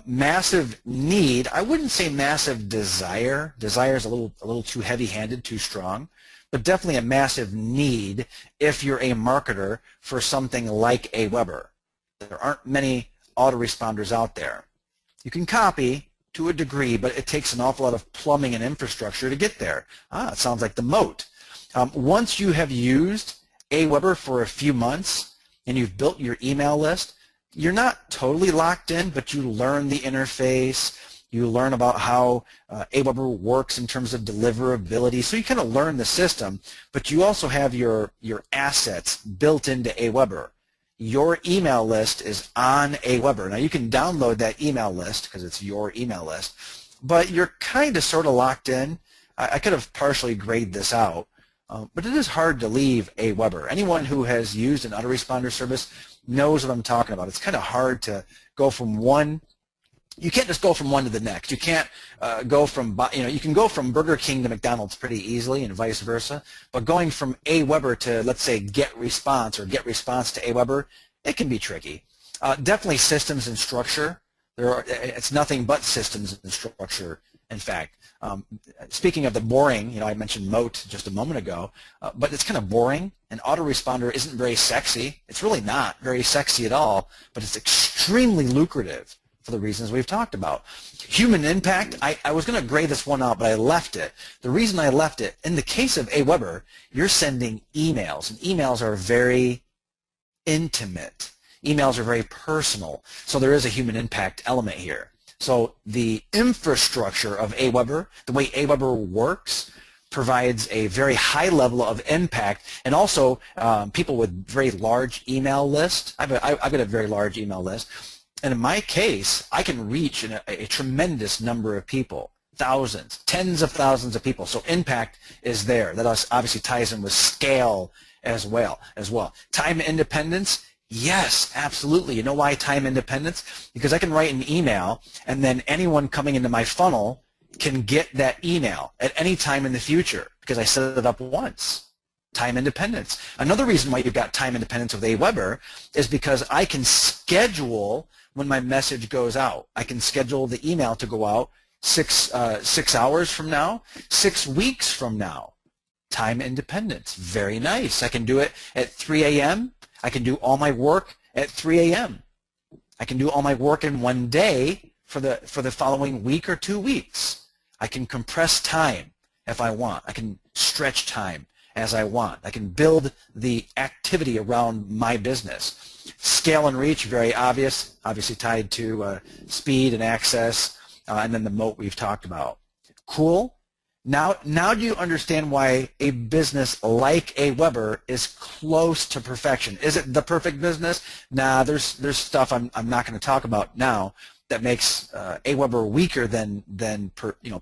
Massive need, I wouldn't say massive desire. Desire is a little too heavy-handed, too strong, but definitely a massive need if you're a marketer for something like AWeber. There aren't many autoresponders out there. You can copy to a degree, but it takes an awful lot of plumbing and infrastructure to get there. It sounds like the Moat. Once you have used AWeber for a few months and you've built your email list, you're not totally locked in, but you learn the interface. You learn about how AWeber works in terms of deliverability. So you kind of learn the system, but you also have your assets built into AWeber. Your email list is on AWeber. Now you can download that email list because it's your email list, but you're kind of sort of locked in. I could have partially grayed this out, but it is hard to leave AWeber. Anyone who has used an autoresponder service knows what I'm talking about. It's kind of hard to go from one. You can't just go from one to the next. You can't go from, you can go from Burger King to McDonald's pretty easily and vice versa, but going from AWeber to, let's say, GetResponse or GetResponse to AWeber, it can be tricky. Definitely systems and structure. It's nothing but systems and structure, in fact. Speaking of the boring, I mentioned Moat just a moment ago, but it's kind of boring. An autoresponder isn't very sexy. It's really not very sexy at all, but it's extremely lucrative. for the reasons we've talked about. Human impact, I was going to gray this one out, but I left it. The reason I left it, in the case of AWeber, you're sending emails, and emails are very intimate. Emails are very personal, so there is a human impact element here. So the infrastructure of AWeber, the way AWeber works, provides a very high level of impact, and also people with very large email lists. I've got a very large email list, and in my case, I can reach a tremendous number of people, thousands, tens of thousands of people. So impact is there. That obviously ties in with scale as well. Time independence. Yes, absolutely. You know why time independence? Because I can write an email, and then anyone coming into my funnel can get that email at any time in the future because I set it up once. Time independence. Another reason why you've got time independence with AWeber is because I can schedule when my message goes out. I can schedule the email to go out 6 hours from now, 6 weeks from now. Time independence. Very nice. I can do it at 3 a.m. I can do all my work at 3 a.m. I can do all my work in one day for the following week or 2 weeks. I can compress time if I want. I can stretch time as I want. I can build the activity around my business. Scale and reach, very obvious, obviously tied to speed and access, and then the moat we've talked about. Cool. Now do you understand why a business like AWeber is close to perfection? Is it the perfect business? Nah, there's stuff I'm not going to talk about now that makes AWeber weaker than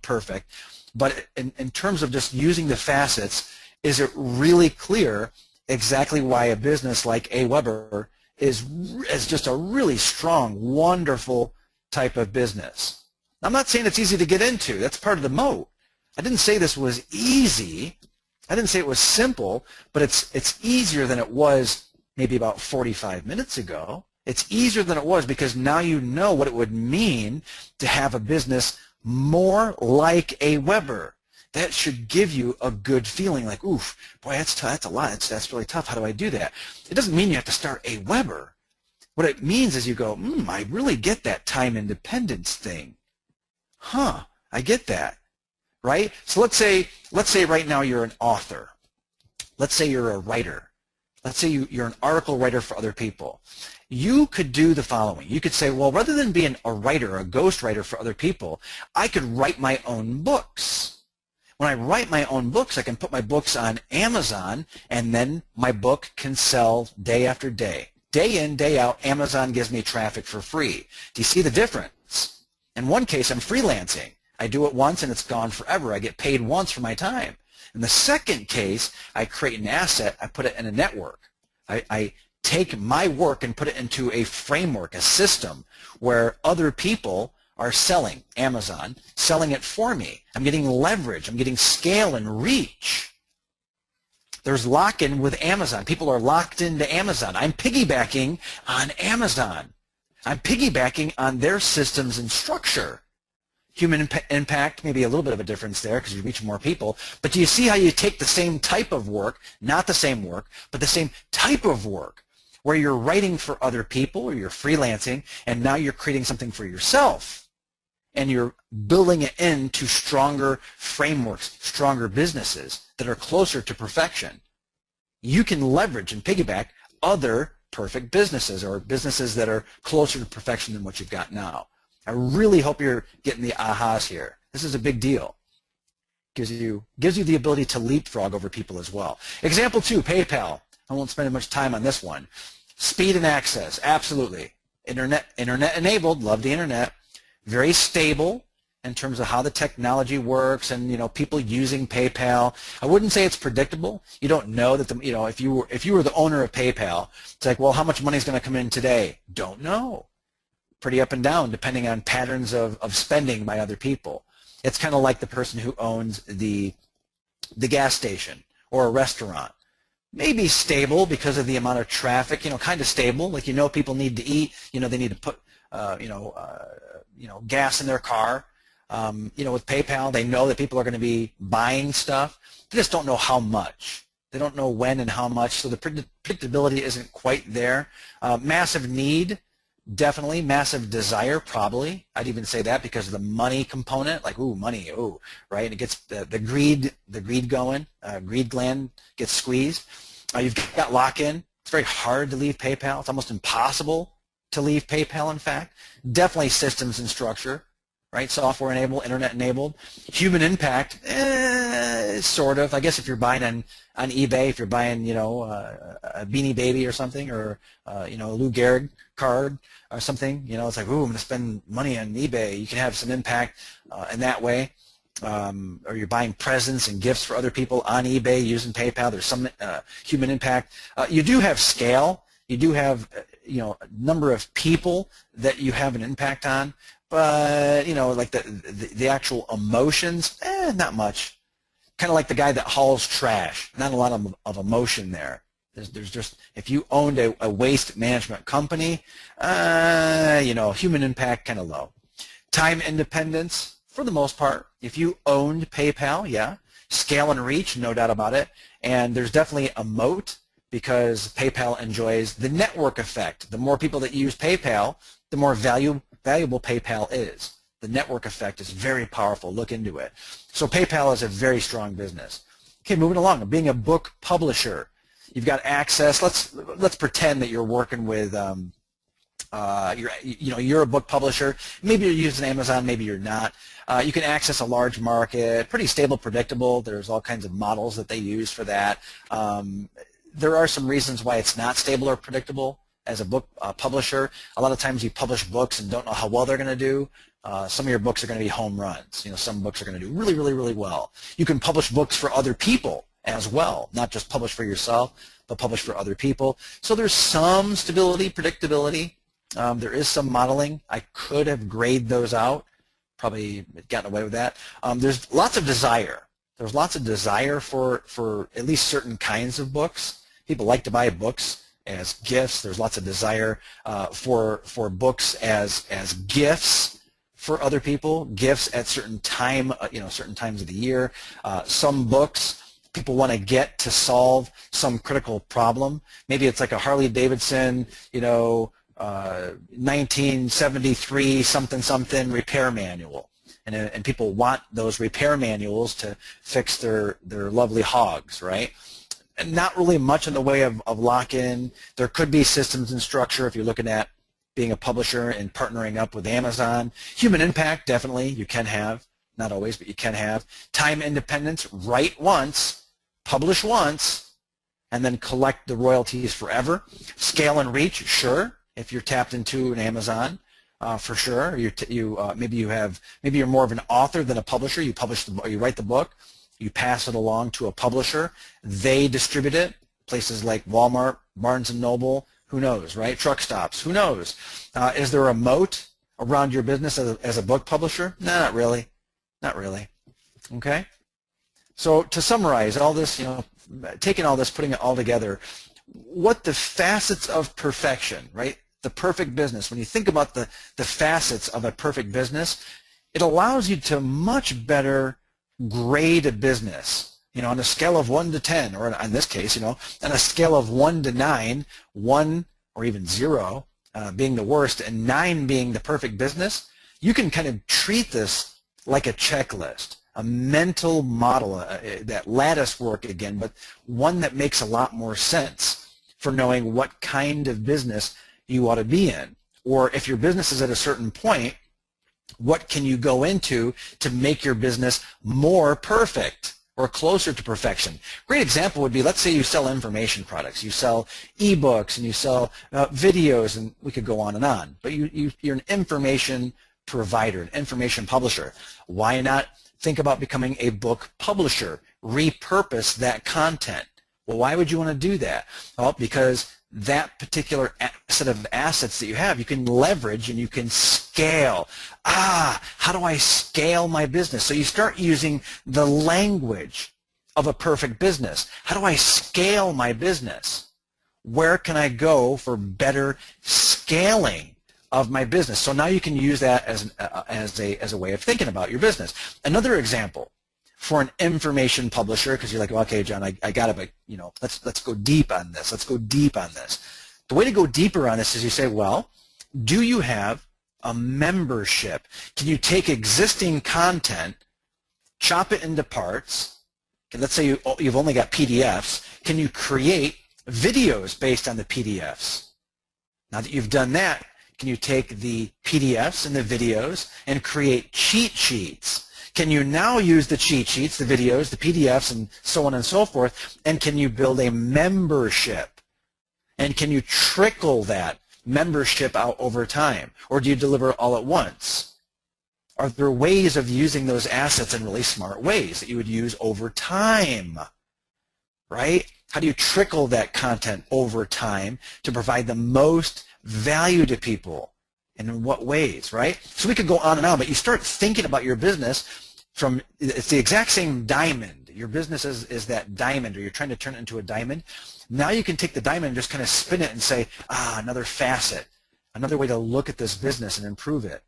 perfect. But in terms of just using the facets, is it really clear exactly why a business like AWeber is just a really strong, wonderful type of business? I'm not saying it's easy to get into. That's part of the moat. I didn't say this was easy. I didn't say it was simple, but it's easier than it was maybe about 45 minutes ago. It's easier than it was because now you know what it would mean to have a business more like AWeber. That should give you a good feeling like, oof, boy, that's a lot. That's really tough. How do I do that? It doesn't mean you have to start AWeber. What it means is you go, I really get that time independence thing. I get that. Right? So let's say right now you're an author. Let's say you're a writer. Let's say you're an article writer for other people. You could do the following. You could say, well, rather than being a writer, a ghostwriter for other people, I could write my own books. When I write my own books, I can put my books on Amazon, and then my book can sell day after day. Day in, day out, Amazon gives me traffic for free. Do you see the difference? In one case, I'm freelancing. I do it once and it's gone forever. I get paid once for my time. In the second case, I create an asset. I put it in a network. I take my work and put it into a framework, a system where other people are selling, Amazon, selling it for me. I'm getting leverage. I'm getting scale and reach. There's lock-in with Amazon. People are locked into Amazon. I'm piggybacking on Amazon. I'm piggybacking on their systems and structure. Human impact, maybe a little bit of a difference there because you reach more people. But do you see how you take the same type of work, not the same work, but the same type of work, where you're writing for other people or you're freelancing, and now you're creating something for yourself, and you're building it into stronger frameworks, stronger businesses that are closer to perfection. You can leverage and piggyback other perfect businesses or businesses that are closer to perfection than what you've got now. I really hope you're getting the ahas here. This is a big deal. Gives you the ability to leapfrog over people as well. Example 2, PayPal. I won't spend much time on this one. Speed and access, absolutely. Internet enabled, love the internet. Very stable in terms of how the technology works and people using PayPal. I wouldn't say it's predictable. You don't know that if you were the owner of PayPal, it's like, well, how much money is going to come in today? Don't know. Pretty up and down depending on patterns of spending by other people. It's kind of like the person who owns the gas station or a restaurant. Maybe stable because of the amount of traffic, kind of stable, like people need to eat, they need to put gas in their car. With PayPal, they know that people are going to be buying stuff. They just don't know how much. They don't know when and how much, so the predictability isn't quite there. Massive need. definitely. Massive desire, probably. I'd even say that because of the money component, like, ooh, money, ooh, right? And it gets the greed going, greed gland gets squeezed. You've got lock-in. It's very hard to leave PayPal. It's almost impossible to leave PayPal, in fact. Definitely systems and structure, right? Software enabled, internet enabled. Human impact, sort of. I guess if you're buying on eBay, if you're buying, a Beanie Baby or something, or, a Lou Gehrig card or something, it's like, ooh, I'm going to spend money on eBay. You can have some impact in that way. Or you're buying presents and gifts for other people on eBay using PayPal. There's some human impact. You do have scale. You do have, a number of people that you have an impact on. But, like the actual emotions, not much. Kind of like the guy that hauls trash. Not a lot of emotion there. There's just, if you owned a waste management company, human impact kind of low. Time independence, for the most part. If you owned PayPal, yeah. Scale and reach, no doubt about it. And there's definitely a moat because PayPal enjoys the network effect. The more people that use PayPal, the more valuable PayPal is. The network effect is very powerful. Look into it. So PayPal is a very strong business. Okay, moving along. Being a book publisher, you've got access. Let's pretend that you're working with you're a book publisher. Maybe you're using Amazon. Maybe you're not. You can access a large market. Pretty stable, predictable. There's all kinds of models that they use for that. There are some reasons why it's not stable or predictable as a book publisher. A lot of times you publish books and don't know how well they're going to do. Some of your books are going to be home runs. Some books are going to do really, really, really well. You can publish books for other people as well, not just publish for yourself, but publish for other people. So there's some stability, predictability. There is some modeling. I could have graded those out, probably gotten away with that. There's lots of desire. There's lots of desire for at least certain kinds of books. People like to buy books as gifts. There's lots of desire for books as gifts for other people, gifts at certain certain times of the year. Some books people want to get to solve some critical problem. Maybe it's like a Harley Davidson, 1973 something repair manual, and people want those repair manuals to fix their lovely hogs, right? And not really much in the way of lock-in. There could be systems and structure if you're looking at being a publisher and partnering up with Amazon. Human impact, definitely, you can have. Not always, but you can have. Time independence, write once, publish once, and then collect the royalties forever. Scale and reach, sure, if you're tapped into an Amazon, for sure. Maybe you're more of an author than a publisher. You write the book, you pass it along to a publisher, they distribute it. Places like Walmart, Barnes and Noble, who knows, right? Truck stops, who knows? Is there a moat around your business as a book publisher? No, not really. Not really. Okay? So to summarize all this, taking all this, putting it all together, what the facets of perfection, right? The perfect business. When you think about the facets of a perfect business, it allows you to much better grade a business, on a scale of 1 to 10, or in this case, on a scale of 1 to 9, 1 or even 0 being the worst and 9 being the perfect business, you can kind of treat this like a checklist, a mental model, that lattice work again, but one that makes a lot more sense for knowing what kind of business you ought to be in. Or if your business is at a certain point, what can you go into to make your business more perfect or closer to perfection? Great example would be, let's say you sell information products. You sell ebooks and you sell videos, and we could go on and on. But you're an information provider, an information publisher. Why not think about becoming a book publisher? Repurpose that content. Well, why would you want to do that? Well, because that particular set of assets that you have, you can leverage and you can scale. How do I scale my business? So you start using the language of a perfect business. How do I scale my business? Where can I go for better scaling of my business? So now you can use that as a way of thinking about your business. Another example for an information publisher, because you're like, well, okay, John, I got it, but let's go deep on this. Let's go deep on this. The way to go deeper on this is you say, well, do you have a membership? Can you take existing content, chop it into parts? Okay, let's say you've only got PDFs. Can you create videos based on the PDFs? Now that you've done that, can you take the PDFs and the videos and create cheat sheets? Can you now use the cheat sheets, the videos, the PDFs, and so on and so forth, and can you build a membership? And can you trickle that membership out over time? Or do you deliver it all at once? Are there ways of using those assets in really smart ways that you would use over time? Right? How do you trickle that content over time to provide the most value to people? And in what ways, right? So we could go on and on, but you start thinking about your business from, it's the exact same diamond. Your business is that diamond, or you're trying to turn it into a diamond. Now you can take the diamond and just kind of spin it and say, another facet, another way to look at this business and improve it.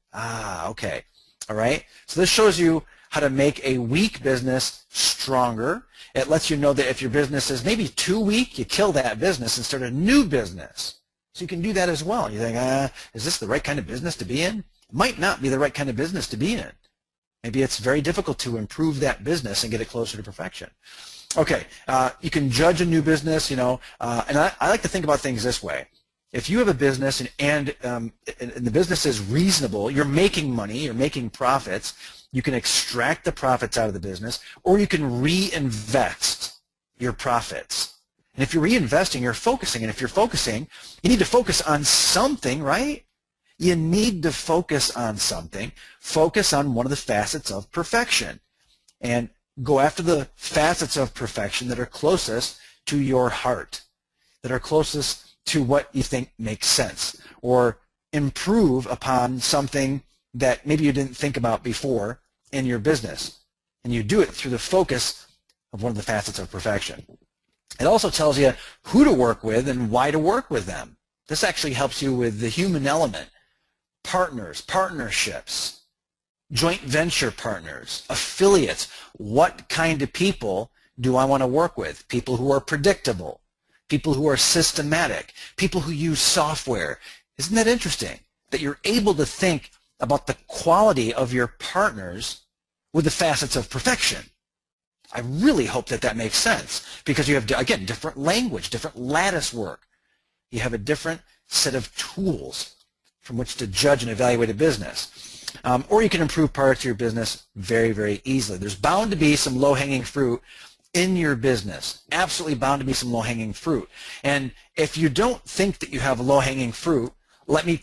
Okay. All right. So this shows you how to make a weak business stronger. It lets you know that if your business is maybe too weak, you kill that business and start a new business. So you can do that as well. You think, is this the right kind of business to be in? It might not be the right kind of business to be in. Maybe it's very difficult to improve that business and get it closer to perfection. Okay, you can judge a new business, and I like to think about things this way. If you have a business and the business is reasonable, you're making money, you're making profits, you can extract the profits out of the business, or you can reinvest your profits. And if you're reinvesting, you're focusing. And if you're focusing, you need to focus on something, right? You need to focus on something. Focus on one of the facets of perfection. And go after the facets of perfection that are closest to your heart, that are closest to what you think makes sense, or improve upon something that maybe you didn't think about before in your business. And you do it through the focus of one of the facets of perfection. It also tells you who to work with and why to work with them. This actually helps you with the human element. Partners, partnerships, joint venture partners, affiliates. What kind of people do I want to work with? People who are predictable, people who are systematic, people who use software. Isn't that interesting? That you're able to think about the quality of your partners with the facets of perfection. I really hope that that makes sense, because you have, again, different language, different lattice work. You have a different set of tools from which to judge and evaluate a business. Or you can improve parts of your business very, very easily. There's bound to be some low-hanging fruit in your business. Absolutely bound to be some low-hanging fruit. And if you don't think that you have low-hanging fruit, let me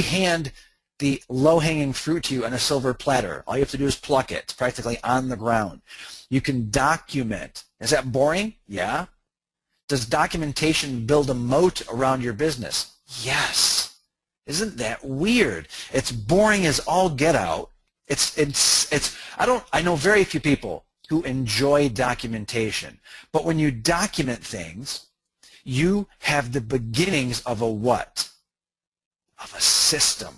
hand the low-hanging fruit to you on a silver platter. All you have to do is pluck it. It's practically on the ground. You can document. Is that boring? Yeah. Does documentation build a moat around your business? Yes. Isn't that weird? It's boring as all get out. I know very few people who enjoy documentation. But when you document things, you have the beginnings of a what? Of a system.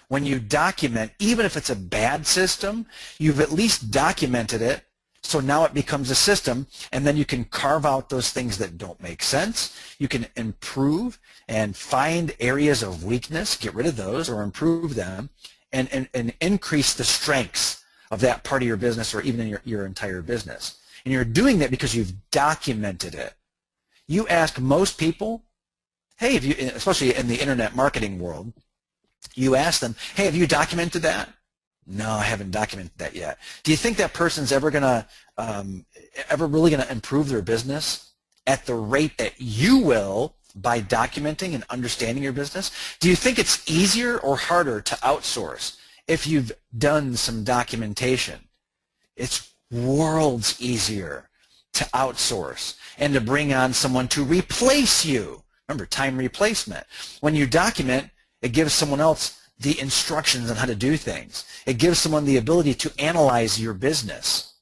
When you document, even if it's a bad system, you've at least documented it, so now it becomes a system, and then you can carve out those things that don't make sense. You can improve and find areas of weakness, get rid of those or improve them, and increase the strengths of that part of your business, or even in your entire business. And you're doing that because you've documented it. You ask most people, hey, especially in the internet marketing world, you ask them, hey, have you documented that? No, I haven't documented that yet. Do you think that person's ever really gonna improve their business at the rate that you will by documenting and understanding your business? Do you think it's easier or harder to outsource if you've done some documentation? It's worlds easier to outsource and to bring on someone to replace you. Remember, time replacement. When you document, it gives someone else the instructions on how to do things. It gives someone the ability to analyze your business.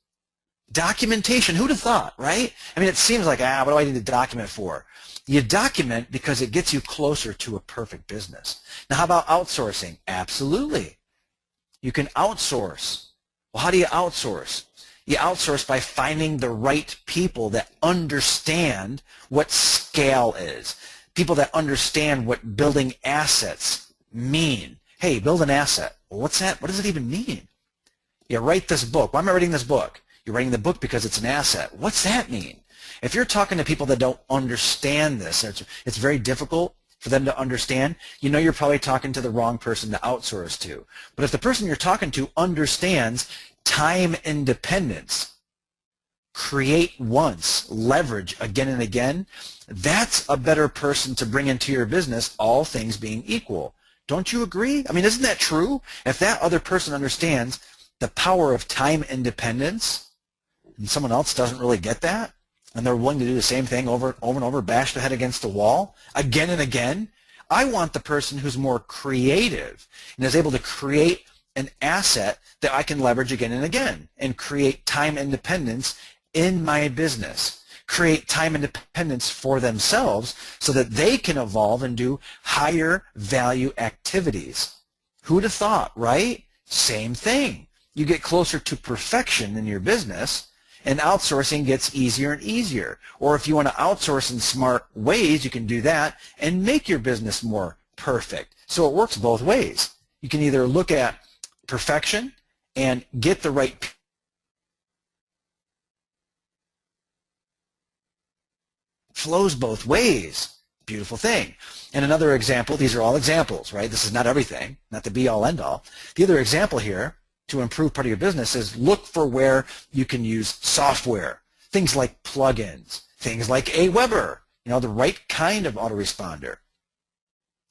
Documentation, who'd have thought, right? I mean, it seems like, what do I need to document for? You document because it gets you closer to a perfect business. Now, how about outsourcing? Absolutely. You can outsource. Well, how do you outsource? You outsource by finding the right people that understand what scale is. people that understand what building assets mean. Hey, build an asset. Well, what's that? What does it even mean? You write this book. Why am I writing this book? You're writing the book because it's an asset. What's that mean? If you're talking to people that don't understand this, it's very difficult for them to understand. You know you're probably talking to the wrong person to outsource to. But if the person you're talking to understands time independence, create once, leverage again and again, that's a better person to bring into your business, all things being equal. Don't you agree? I mean, isn't that true? If that other person understands the power of time independence, and someone else doesn't really get that, and they're willing to do the same thing over and over, bash their head against the wall again and again, I want the person who's more creative and is able to create an asset that I can leverage again and again and create time independence in my business, create time independence for themselves so that they can evolve and do higher value activities. Who'd have thought, right? Same thing. You get closer to perfection in your business, and outsourcing gets easier and easier. Or if you want to outsource in smart ways, you can do that and make your business more perfect. So it works both ways. You can either look at perfection and get the right flows both ways. Beautiful thing. And another example, these are all examples, right? This is not everything, not the be-all, end-all. The other example here to improve part of your business is look for where you can use software, things like plugins, things like AWeber, the right kind of autoresponder.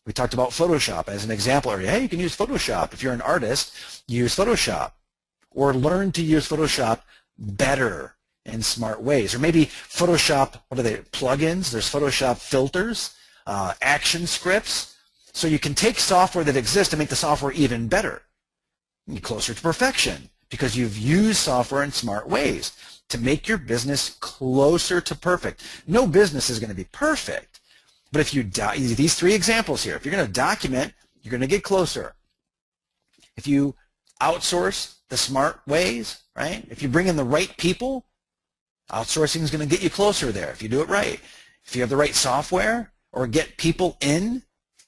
We talked about Photoshop as an example area. Hey, you can use Photoshop. If you're an artist, use Photoshop. Or learn to use Photoshop better in smart ways. Or maybe Photoshop, what are they, plugins? There's Photoshop filters, action scripts. So you can take software that exists and make the software even better. You're closer to perfection because you've used software in smart ways to make your business closer to perfect. No business is going to be perfect. But if you these three examples here, if you're going to document, you're going to get closer. If you outsource the smart ways, right? If you bring in the right people, outsourcing is going to get you closer there if you do it right. If you have the right software or get people in,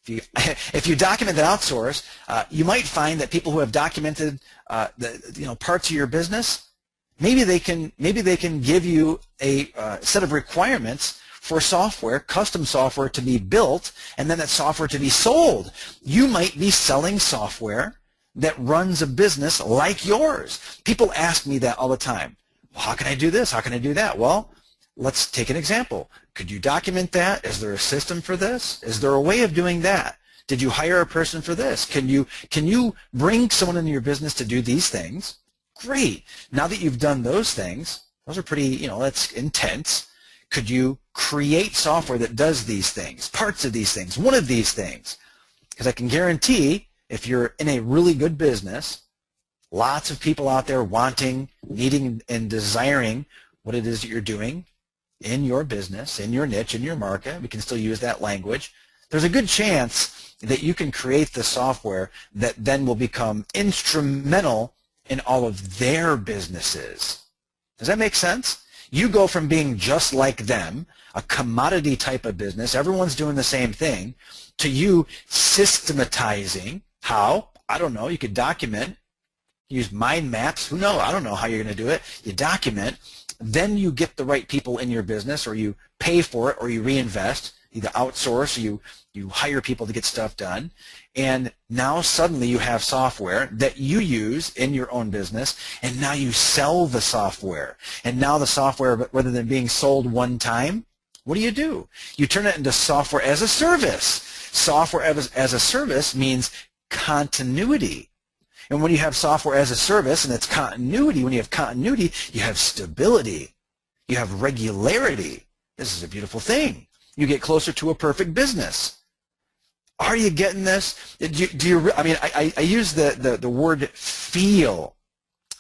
if you document and outsource, you might find that people who have documented parts of your business, maybe they can give you a set of requirements for software, custom software to be built, and then that software to be sold. You might be selling software that runs a business like yours. People ask me that all the time. Well, how can I do this? How can I do that? Well, let's take an example. Could you document that? Is there a system for this? Is there a way of doing that? Did you hire a person for this? Can you bring someone into your business to do these things? Great. Now that you've done those things, those are pretty, that's intense. Could you create software that does these things, parts of these things, one of these things? Because I can guarantee if you're in a really good business, lots of people out there wanting, needing, and desiring what it is that you're doing in your business, in your niche, in your market. We can still use that language. There's a good chance that you can create the software that then will become instrumental in all of their businesses. Does that make sense? You go from being just like them, a commodity type of business, everyone's doing the same thing, to you systematizing. How? I don't know. You could document, use mind maps. Who knows? I don't know how you're going to do it. You document. Then you get the right people in your business, or you pay for it, or you reinvest, either outsource, or you hire people to get stuff done. And now suddenly you have software that you use in your own business, and now you sell the software. And now the software, rather than being sold one time, what do? You turn it into software as a service. Software as a service means continuity. And when you have software as a service and it's continuity, when you have continuity, you have stability. You have regularity. This is a beautiful thing. You get closer to a perfect business. Are you getting this? I use the word feel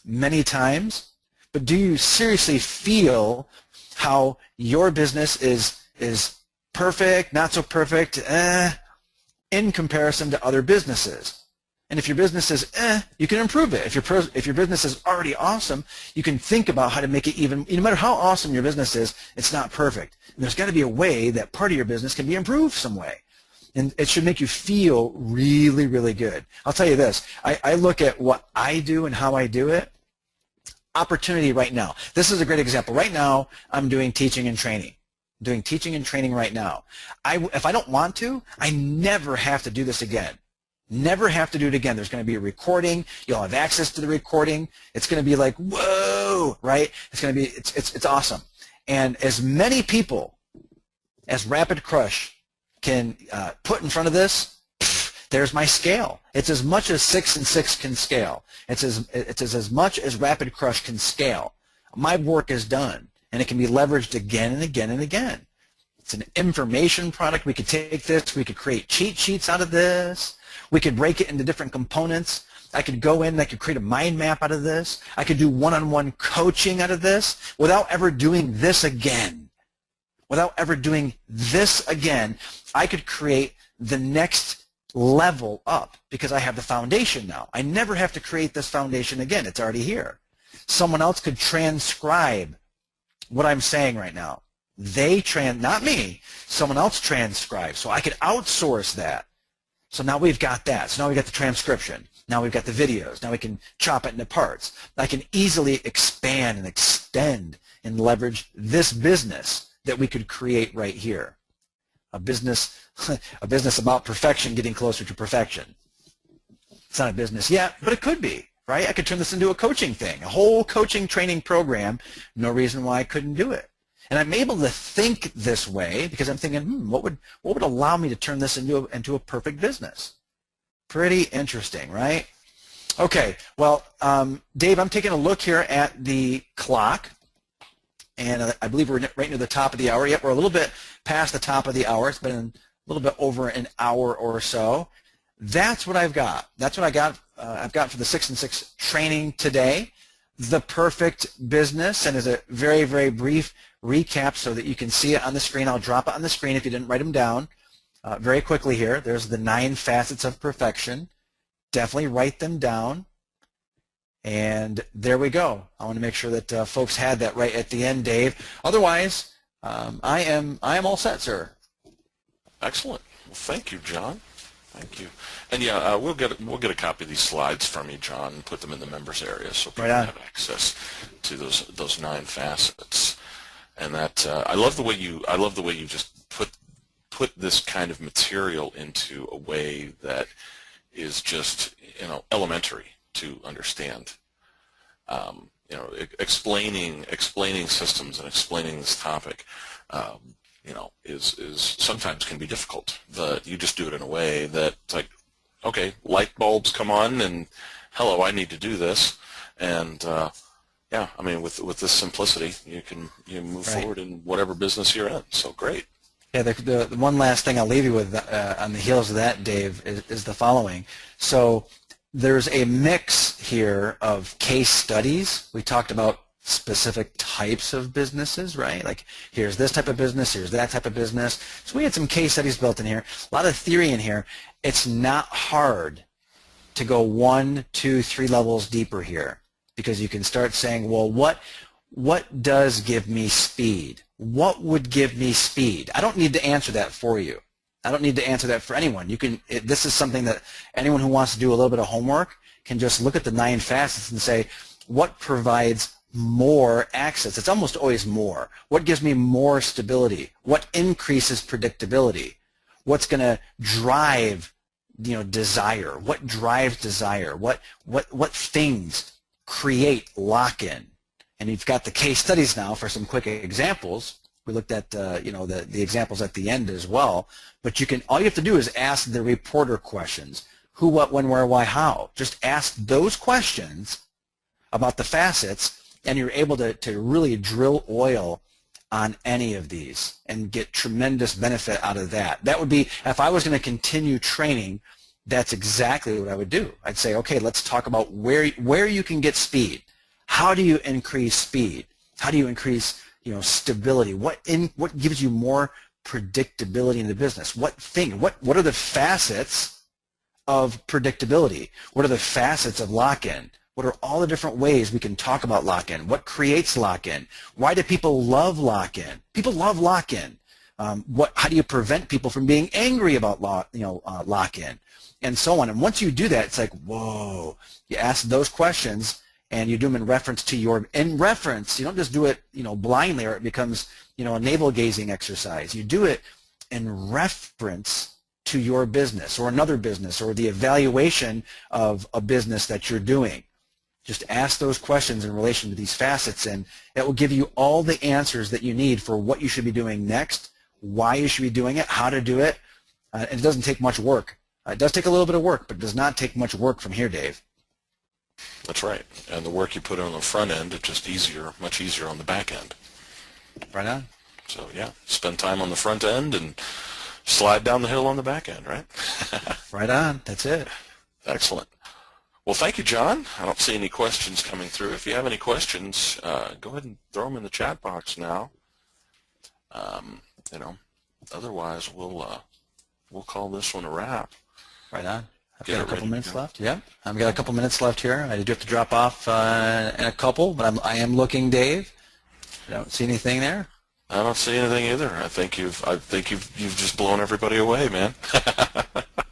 many times, but do you seriously feel how your business is perfect, not so perfect, in comparison to other businesses? And if your business is you can improve it. If your business is already awesome, you can think about how to make it even, no matter how awesome your business is, it's not perfect. And there's got to be a way that part of your business can be improved some way. And it should make you feel really, really good. I'll tell you this. I look at what I do and how I do it. Opportunity right now. This is a great example. Right now, I'm doing teaching and training. I'm doing teaching and training right now. If I don't want to, I never have to do this again. Never have to do it again. There's going to be a recording. You'll have access to the recording. It's going to be like, whoa, right? It's going to be, it's awesome. And as many people as Rapid Crush can put in front of this, there's my scale. It's as much as 6 and 6 can scale. It's as much as Rapid Crush can scale. My work is done, and it can be leveraged again and again and again. It's an information product. We could take this. We could create cheat sheets out of this. We could break it into different components. I could go in and I could create a mind map out of this. I could do one-on-one coaching out of this without ever doing this again. Without ever doing this again, I could create the next level up because I have the foundation now. I never have to create this foundation again. It's already here. Someone else could transcribe what I'm saying right now. Not me, someone else transcribes. So I could outsource that. So now we've got that. So now we've got the transcription. Now we've got the videos. Now we can chop it into parts. I can easily expand and extend and leverage this business that we could create right here. A business about perfection getting closer to perfection. It's not a business yet, but it could be, right? I could turn this into a coaching thing, a whole coaching training program. No reason why I couldn't do it. And I'm able to think this way because I'm thinking, what would allow me to turn this into a perfect business? Pretty interesting, right? Okay, well, Dave, I'm taking a look here at the clock, and I believe we're right near the top of the hour. Yep, we're a little bit past the top of the hour. It's been a little bit over an hour or so. That's what I've got. That's what I've got for the 6 and 6 training today. The perfect business, and as a very, very brief recap so that you can see it on the screen. I'll drop it on the screen if you didn't write them down very quickly here. There's the 9 facets of perfection. Definitely write them down. And there we go. I want to make sure that folks had that right at the end, Dave. Otherwise, I am all set, sir. Excellent. Well, thank you, John. Thank you. And yeah, we'll get a copy of these slides from you, John, and put them in the members area so people have access to those 9 facets. And that I love the way you just put this kind of material into a way that is just elementary to understand. Explaining systems and explaining this topic, is sometimes can be difficult. But you just do it in a way that it's like, okay, light bulbs come on, and hello, I need to do this, and yeah, I mean, with this simplicity, you move forward in whatever business you're in. So great. Yeah, the one last thing I'll leave you with on the heels of that, Dave, is the following. So there's a mix here of case studies. We talked about specific types of businesses, right? Like here's this type of business, here's that type of business. So we had some case studies built in here, a lot of theory in here. It's not hard to go 1, 2, 3 levels deeper here because you can start saying, well, what does give me speed? What would give me speed? I don't need to answer that for you. I don't need to answer that for anyone. This is something that anyone who wants to do a little bit of homework can just look at the 9 facets and say, what provides more access? It's almost always more. What gives me more stability? What increases predictability? What's going to drive, desire? What drives desire? What things create lock-in? And you've got the case studies now for some quick examples. We looked at the examples at the end as well. But all you have to do is ask the reporter questions: who, what, when, where, why, how. Just ask those questions about the facets, and you're able to really drill oil on any of these and get tremendous benefit out of that. That would be, if I was going to continue training, that's exactly what I would do. I'd say, okay, let's talk about where you can get speed. How do you increase speed? How do you increase stability? What gives you more predictability in the business? What are the facets of predictability? What are the facets of lock-in? What are all the different ways we can talk about lock-in? What creates lock-in? Why do people love lock-in? People love lock-in. How do you prevent people from being angry about lock-in, and so on? And once you do that, it's like, whoa! You ask those questions, and you do them in reference to your reference. You don't just do it, blindly, or it becomes, a navel-gazing exercise. You do it in reference to your business or another business or the evaluation of a business that you're doing. Just ask those questions in relation to these facets, and it will give you all the answers that you need for what you should be doing next, why you should be doing it, how to do it, and it doesn't take much work. It does take a little bit of work, but it does not take much work from here, Dave. That's right. And the work you put in on the front end, it's just easier, much easier on the back end. Right on. So, yeah, spend time on the front end and slide down the hill on the back end, right? Right on. That's it. Excellent. Well, thank you, John. I don't see any questions coming through. If you have any questions, go ahead and throw them in the chat box now. Otherwise we'll call this one a wrap. Right on. I've got a couple minutes left. Yeah, I've got a couple minutes left here. I do have to drop off in a couple, but I am looking, Dave. I don't see anything there. I don't see anything either. I think you've just blown everybody away, man.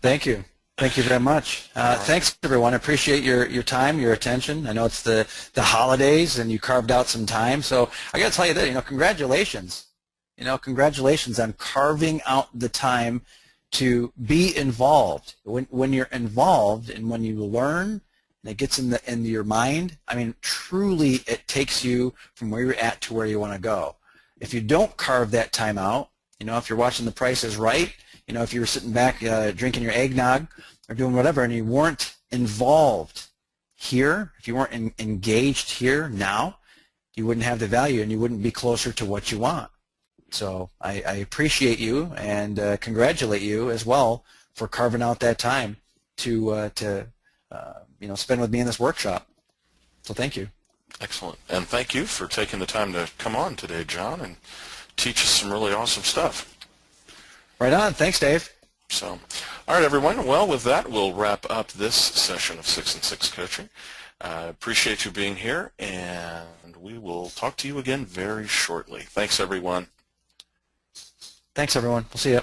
Thank you. Thank you very much. Thanks, everyone. I appreciate your time, your attention. I know it's the holidays, and you carved out some time. So I got to tell you that, congratulations. Congratulations on carving out the time to be involved. When you're involved and when you learn and it gets into your mind, I mean, truly it takes you from where you're at to where you want to go. If you don't carve that time out, if you're watching The Price is Right, if you were sitting back drinking your eggnog or doing whatever and you weren't involved here, if you weren't engaged here now, you wouldn't have the value and you wouldn't be closer to what you want. So I appreciate you and congratulate you as well for carving out that time to spend with me in this workshop. So thank you. Excellent. And thank you for taking the time to come on today, John, and teach us some really awesome stuff. Right on. Thanks, Dave. So, all right, everyone. Well, with that, we'll wrap up this session of 6 and 6 Coaching. Appreciate you being here, and we will talk to you again very shortly. Thanks, everyone. Thanks, everyone. We'll see you.